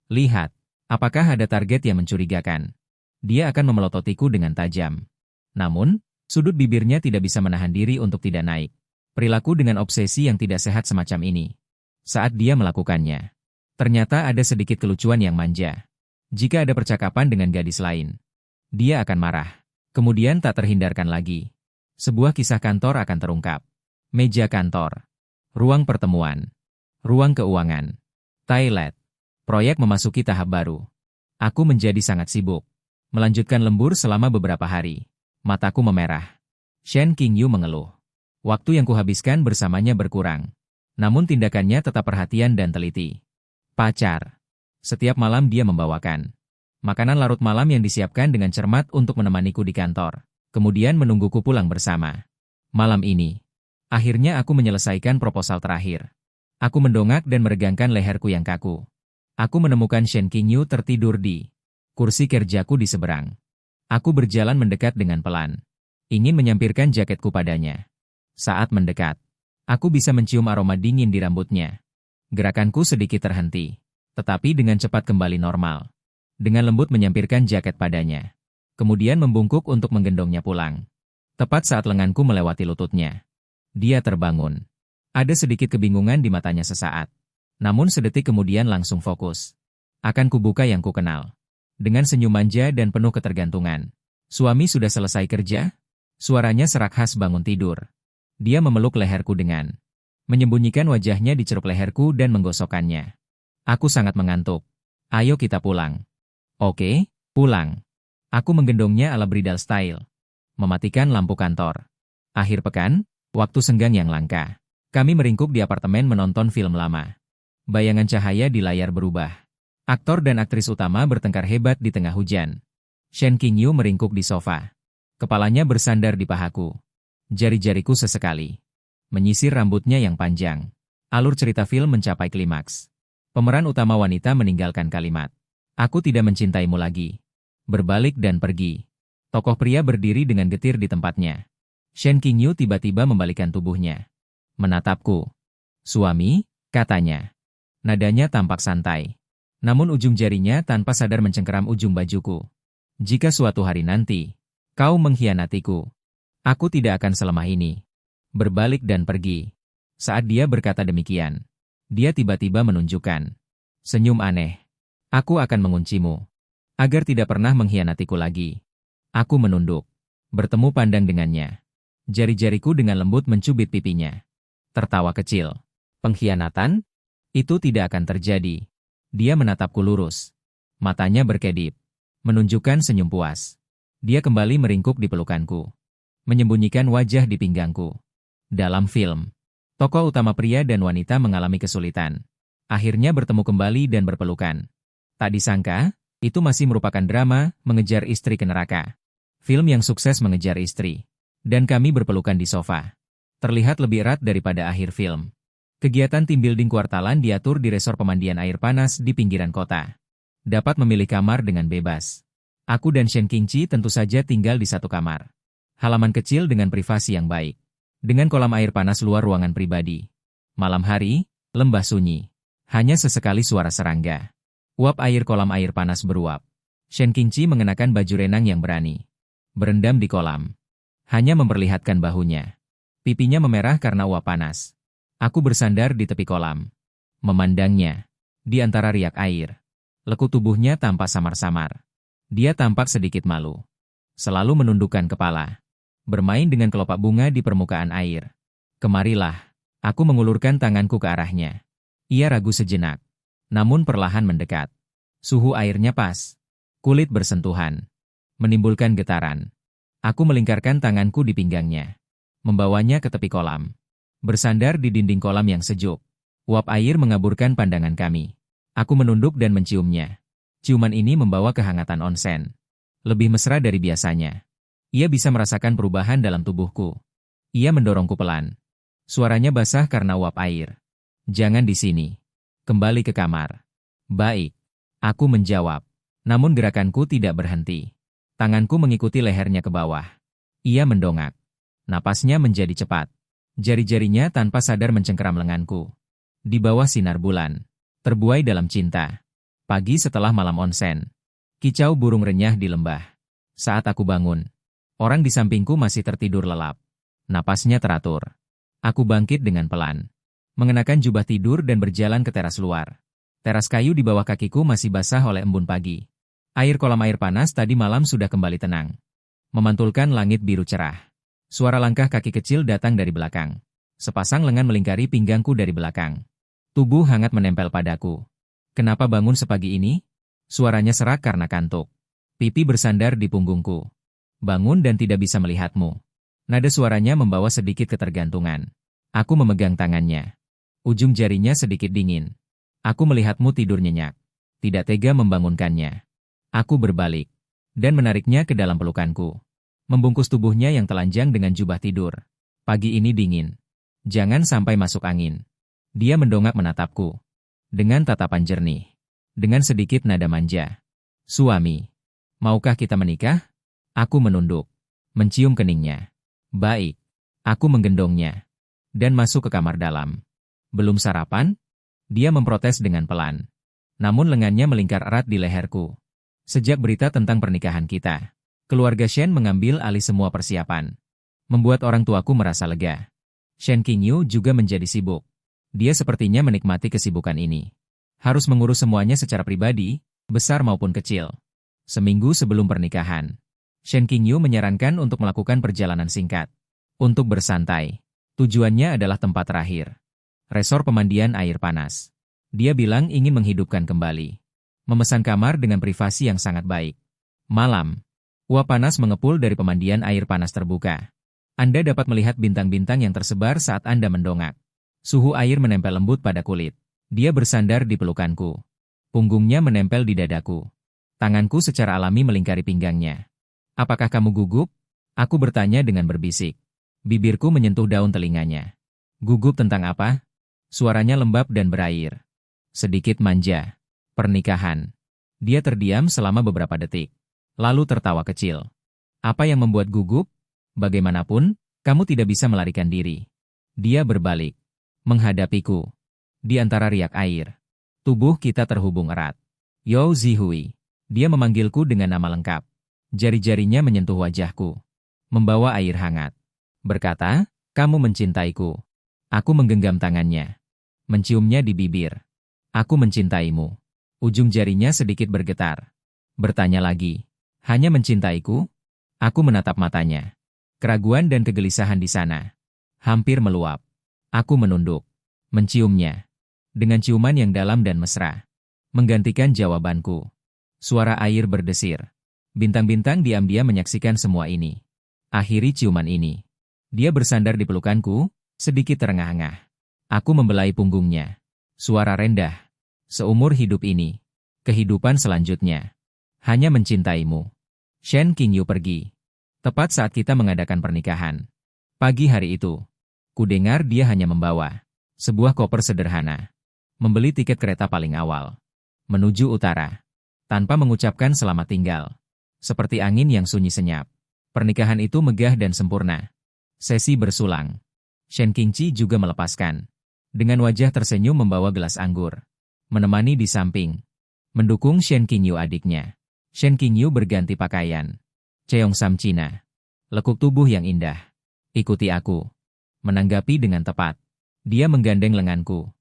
Lihat, apakah ada target yang mencurigakan. Dia akan memelototiku dengan tajam. Namun, sudut bibirnya tidak bisa menahan diri untuk tidak naik. Perilaku dengan obsesi yang tidak sehat semacam ini. Saat dia melakukannya, ternyata ada sedikit kelucuan yang manja. Jika ada percakapan dengan gadis lain, dia akan marah. Kemudian tak terhindarkan lagi. Sebuah kisah kantor akan terungkap. Meja kantor. Ruang pertemuan. Ruang keuangan. Toilet. Proyek memasuki tahap baru. Aku menjadi sangat sibuk. Melanjutkan lembur selama beberapa hari. Mataku memerah. Shen Qingyu mengeluh. Waktu yang kuhabiskan bersamanya berkurang. Namun tindakannya tetap perhatian dan teliti. Pacar. Setiap malam dia membawakan makanan larut malam yang disiapkan dengan cermat untuk menemaniku di kantor. Kemudian menungguku pulang bersama. Malam ini, Akhirnya aku menyelesaikan proposal terakhir. Aku mendongak dan meregangkan leherku yang kaku. Aku menemukan Shen Qingyu tertidur di kursi kerjaku di seberang. Aku berjalan mendekat dengan pelan. Ingin menyampirkan jaketku padanya. Saat mendekat, aku bisa mencium aroma dingin di rambutnya. Gerakanku sedikit terhenti, tetapi dengan cepat kembali normal. Dengan lembut menyampirkan jaket padanya. Kemudian membungkuk untuk menggendongnya pulang. Tepat saat lenganku melewati lututnya. Dia terbangun. Ada sedikit kebingungan di matanya sesaat. Namun sedetik kemudian langsung fokus. Akan kubuka yang kukenal. Dengan senyum manja dan penuh ketergantungan. Suami sudah selesai kerja? Suaranya serak khas bangun tidur. Dia memeluk leherku dengan menyembunyikan wajahnya di cerup leherku dan menggosokkannya. Aku sangat mengantuk. Ayo kita pulang. Oke, pulang. Aku menggendongnya ala bridal style. Mematikan lampu kantor. Akhir pekan, waktu senggang yang langka. Kami meringkuk di apartemen menonton film lama. Bayangan cahaya di layar berubah. Aktor dan aktris utama bertengkar hebat di tengah hujan. Shen Qingyu meringkuk di sofa. Kepalanya bersandar di pahaku. Jari-jariku sesekali menyisir rambutnya yang panjang. Alur cerita film mencapai klimaks. Pemeran utama wanita meninggalkan kalimat, "Aku tidak mencintaimu lagi." Berbalik dan pergi. Tokoh pria berdiri dengan getir di tempatnya. Shen Qingyu tiba-tiba membalikkan tubuhnya. Menatapku. "Suami," katanya. Nadanya tampak santai. Namun ujung jarinya tanpa sadar mencengkeram ujung bajuku. "Jika suatu hari nanti kau mengkhianatiku, aku tidak akan selemah ini." Berbalik dan pergi. Saat dia berkata demikian, dia tiba-tiba menunjukkan senyum aneh. "Aku akan menguncimu, agar tidak pernah mengkhianatiku lagi." Aku menunduk, bertemu pandang dengannya. Jari-jariku dengan lembut mencubit pipinya. Tertawa kecil. "Pengkhianatan? Itu tidak akan terjadi." Dia menatapku lurus. Matanya berkedip, menunjukkan senyum puas. Dia kembali meringkuk di pelukanku, menyembunyikan wajah di pinggangku. Dalam film, tokoh utama pria dan wanita mengalami kesulitan. Akhirnya bertemu kembali dan berpelukan. Tak disangka, itu masih merupakan drama mengejar istri ke neraka. Film yang sukses mengejar istri. Dan kami berpelukan di sofa. Terlihat lebih erat daripada akhir film. Kegiatan tim building kuartalan diatur di resor pemandian air panas di pinggiran kota. Dapat memilih kamar dengan bebas. Aku dan Shen Qingqi tentu saja tinggal di satu kamar. Halaman kecil dengan privasi yang baik. Dengan kolam air panas luar ruangan pribadi. Malam hari, lembah sunyi. Hanya sesekali suara serangga. Uap air kolam air panas beruap. Shen Qingqi mengenakan baju renang yang berani. Berendam di kolam. Hanya memperlihatkan bahunya. Pipinya memerah karena uap panas. Aku bersandar di tepi kolam. Memandangnya. Di antara riak air. Lekuk tubuhnya tampak samar-samar. Dia tampak sedikit malu. Selalu menundukkan kepala. Bermain dengan kelopak bunga di permukaan air. "Kemarilah." Aku mengulurkan tanganku ke arahnya. Ia ragu sejenak. Namun perlahan mendekat. Suhu airnya pas. Kulit bersentuhan. Menimbulkan getaran. Aku melingkarkan tanganku di pinggangnya. Membawanya ke tepi kolam. Bersandar di dinding kolam yang sejuk. Uap air mengaburkan pandangan kami. Aku menunduk dan menciumnya. Ciuman ini membawa kehangatan onsen. Lebih mesra dari biasanya. Ia bisa merasakan perubahan dalam tubuhku. Ia mendorongku pelan. Suaranya basah karena uap air. "Jangan di sini. Kembali ke kamar." "Baik." Aku menjawab. Namun gerakanku tidak berhenti. Tanganku mengikuti lehernya ke bawah. Ia mendongak. Napasnya menjadi cepat. Jari-jarinya tanpa sadar mencengkeram lenganku. Di bawah sinar bulan. Terbuai dalam cinta. Pagi setelah malam onsen. Kicau burung renyah di lembah. Saat aku bangun, orang di sampingku masih tertidur lelap. Napasnya teratur. Aku bangkit dengan pelan. Mengenakan jubah tidur dan berjalan ke teras luar. Teras kayu di bawah kakiku masih basah oleh embun pagi. Air kolam air panas tadi malam sudah kembali tenang. Memantulkan langit biru cerah. Suara langkah kaki kecil datang dari belakang. Sepasang lengan melingkari pinggangku dari belakang. Tubuh hangat menempel padaku. "Kenapa bangun sepagi ini?" Suaranya serak karena kantuk. Pipi bersandar di punggungku. "Bangun dan tidak bisa melihatmu." Nada suaranya membawa sedikit ketergantungan. Aku memegang tangannya. Ujung jarinya sedikit dingin. "Aku melihatmu tidur nyenyak." Tidak tega membangunkannya. Aku berbalik. Dan menariknya ke dalam pelukanku. Membungkus tubuhnya yang telanjang dengan jubah tidur. "Pagi ini dingin. Jangan sampai masuk angin. Dia mendongak menatapku. Dengan tatapan jernih. Dengan sedikit nada manja. Suami. Maukah kita menikah? Aku menunduk. Mencium keningnya. Baik. Aku menggendongnya. Dan masuk ke kamar dalam. Belum sarapan? Dia memprotes dengan pelan. Namun lengannya melingkar erat di leherku. Sejak berita tentang pernikahan kita, keluarga Shen mengambil alih semua persiapan. Membuat orang tuaku merasa lega. Shen Qingyu juga menjadi sibuk. Dia sepertinya menikmati kesibukan ini. Harus mengurus semuanya secara pribadi, besar maupun kecil. Seminggu sebelum pernikahan, Shen Qingyu menyarankan untuk melakukan perjalanan singkat. Untuk bersantai. Tujuannya adalah tempat terakhir. Resor pemandian air panas. Dia bilang ingin menghidupkan kembali. Memesan kamar dengan privasi yang sangat baik. Malam. Uap panas mengepul dari pemandian air panas terbuka. Anda dapat melihat bintang-bintang yang tersebar saat Anda mendongak. Suhu air menempel lembut pada kulit. Dia bersandar di pelukanku. Punggungnya menempel di dadaku. Tanganku secara alami melingkari pinggangnya. Apakah kamu gugup? Aku bertanya dengan berbisik. Bibirku menyentuh daun telinganya. Gugup tentang apa? Suaranya lembab dan berair. Sedikit manja. Pernikahan. Dia terdiam selama beberapa detik. Lalu tertawa kecil. Apa yang membuat gugup? Bagaimanapun, kamu tidak bisa melarikan diri. Dia berbalik. Menghadapiku. Di antara riak air. Tubuh kita terhubung erat. Yo Zihui. Dia memanggilku dengan nama lengkap. Jari-jarinya menyentuh wajahku. Membawa air hangat. Berkata, kamu mencintaiku. Aku menggenggam tangannya. Menciumnya di bibir. Aku mencintaimu. Ujung jarinya sedikit bergetar. Bertanya lagi. Hanya mencintaiku? Aku menatap matanya. Keraguan dan kegelisahan di sana. Hampir meluap. Aku menunduk. Menciumnya. Dengan ciuman yang dalam dan mesra. Menggantikan jawabanku. Suara air berdesir. Bintang-bintang diam-diam menyaksikan semua ini. Akhiri ciuman ini. Dia bersandar di pelukanku, sedikit terengah-engah. Aku membelai punggungnya. Suara rendah. Seumur hidup ini. Kehidupan selanjutnya. Hanya mencintaimu. Shen Qingyu pergi. Tepat saat kita mengadakan pernikahan. Pagi hari itu. Kudengar dia hanya membawa sebuah koper sederhana. Membeli tiket kereta paling awal. Menuju utara. Tanpa mengucapkan selamat tinggal. Seperti angin yang sunyi senyap. Pernikahan itu megah dan sempurna. Sesi bersulang. Shen Qingci juga melepaskan. Dengan wajah tersenyum membawa gelas anggur. Menemani di samping. Mendukung Shen Qingyu adiknya. Shen Qingyu berganti pakaian. Cheongsam Cina. Lekuk tubuh yang indah. Ikuti aku. Menanggapi dengan tepat. Dia menggandeng lenganku.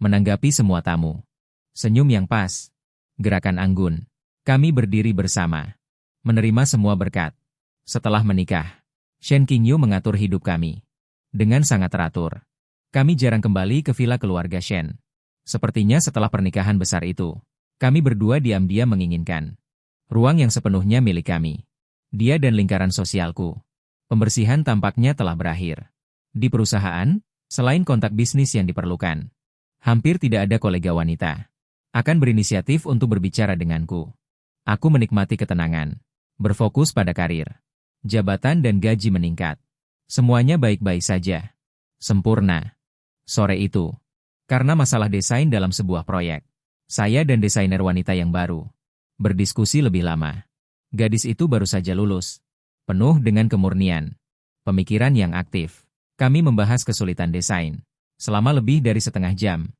Menanggapi semua tamu. Senyum yang pas. Gerakan anggun. Kami berdiri bersama. Menerima semua berkat. Setelah menikah, Shen Qingyu mengatur hidup kami. Dengan sangat teratur. Kami jarang kembali ke villa keluarga Shen. Sepertinya setelah pernikahan besar itu, kami berdua diam-diam menginginkan ruang yang sepenuhnya milik kami. Dia dan lingkaran sosialku. Pembersihan tampaknya telah berakhir. Di perusahaan, selain kontak bisnis yang diperlukan, hampir tidak ada kolega wanita akan berinisiatif untuk berbicara denganku. Aku menikmati ketenangan, berfokus pada karir. Jabatan dan gaji meningkat. Semuanya baik-baik saja. Sempurna. Sore itu, karena masalah desain dalam sebuah proyek, saya dan desainer wanita yang baru berdiskusi lebih lama. Gadis itu baru saja lulus, penuh dengan kemurnian, pemikiran yang aktif. Kami membahas kesulitan desain selama lebih dari setengah jam.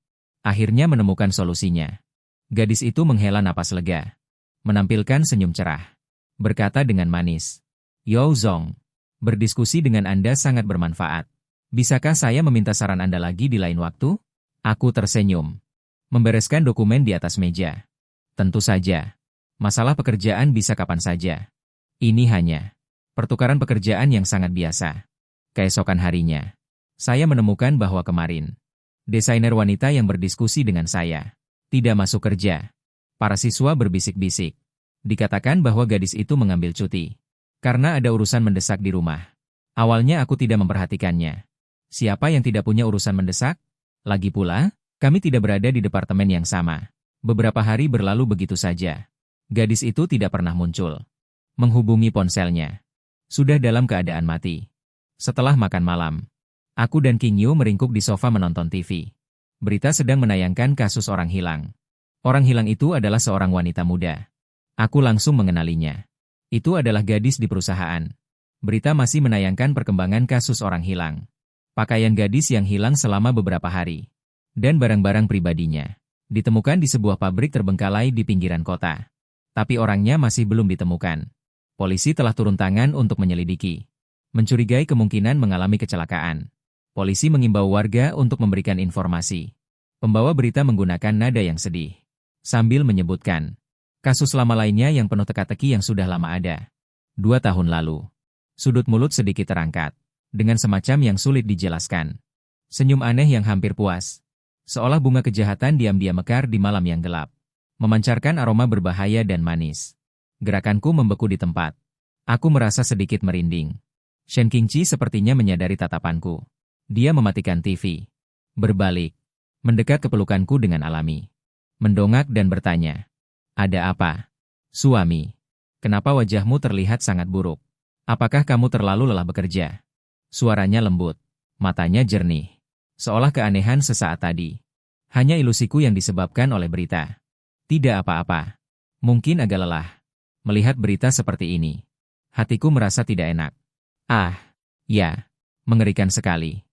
Akhirnya menemukan solusinya. Gadis itu menghela napas lega, menampilkan senyum cerah, berkata dengan manis, "Yo Zong, berdiskusi dengan Anda sangat bermanfaat. Bisakah saya meminta saran Anda lagi di lain waktu?" Aku tersenyum. Membereskan dokumen di atas meja. Tentu saja. Masalah pekerjaan bisa kapan saja. Ini hanya pertukaran pekerjaan yang sangat biasa. Keesokan harinya, saya menemukan bahwa kemarin, desainer wanita yang berdiskusi dengan saya tidak masuk kerja. Para siswa berbisik-bisik. Dikatakan bahwa gadis itu mengambil cuti karena ada urusan mendesak di rumah. Awalnya aku tidak memperhatikannya. Siapa yang tidak punya urusan mendesak? Lagi pula, kami tidak berada di departemen yang sama. Beberapa hari berlalu begitu saja. Gadis itu tidak pernah muncul. Menghubungi ponselnya. Sudah dalam keadaan mati. Setelah makan malam, Aku dan King Yu meringkuk di sofa menonton TV. Berita sedang menayangkan kasus orang hilang. Orang hilang itu adalah seorang wanita muda. Aku langsung mengenalinya. Itu adalah gadis di perusahaan. Berita masih menayangkan perkembangan kasus orang hilang. Pakaian gadis yang hilang selama beberapa hari. Dan barang-barang pribadinya. Ditemukan di sebuah pabrik terbengkalai di pinggiran kota. Tapi orangnya masih belum ditemukan. Polisi telah turun tangan untuk menyelidiki. Mencurigai kemungkinan mengalami kecelakaan. Polisi mengimbau warga untuk memberikan informasi. Pembawa berita menggunakan nada yang sedih. Sambil menyebutkan, kasus lama lainnya yang penuh teka-teki yang sudah lama ada. 2 tahun lalu. Sudut mulut sedikit terangkat. Dengan semacam yang sulit dijelaskan. Senyum aneh yang hampir puas. Seolah bunga kejahatan diam-diam mekar di malam yang gelap. Memancarkan aroma berbahaya dan manis. Gerakanku membeku di tempat. Aku merasa sedikit merinding. Shen Qingqi sepertinya menyadari tatapanku. Dia mematikan TV. Berbalik. Mendekat ke pelukanku dengan alami. Mendongak dan bertanya. Ada apa? Suami. Kenapa wajahmu terlihat sangat buruk? Apakah kamu terlalu lelah bekerja? Suaranya lembut. Matanya jernih. Seolah keanehan sesaat tadi. Hanya ilusiku yang disebabkan oleh berita. Tidak apa-apa. Mungkin agak lelah. Melihat berita seperti ini. Hatiku merasa tidak enak. Ah, ya. Mengerikan sekali.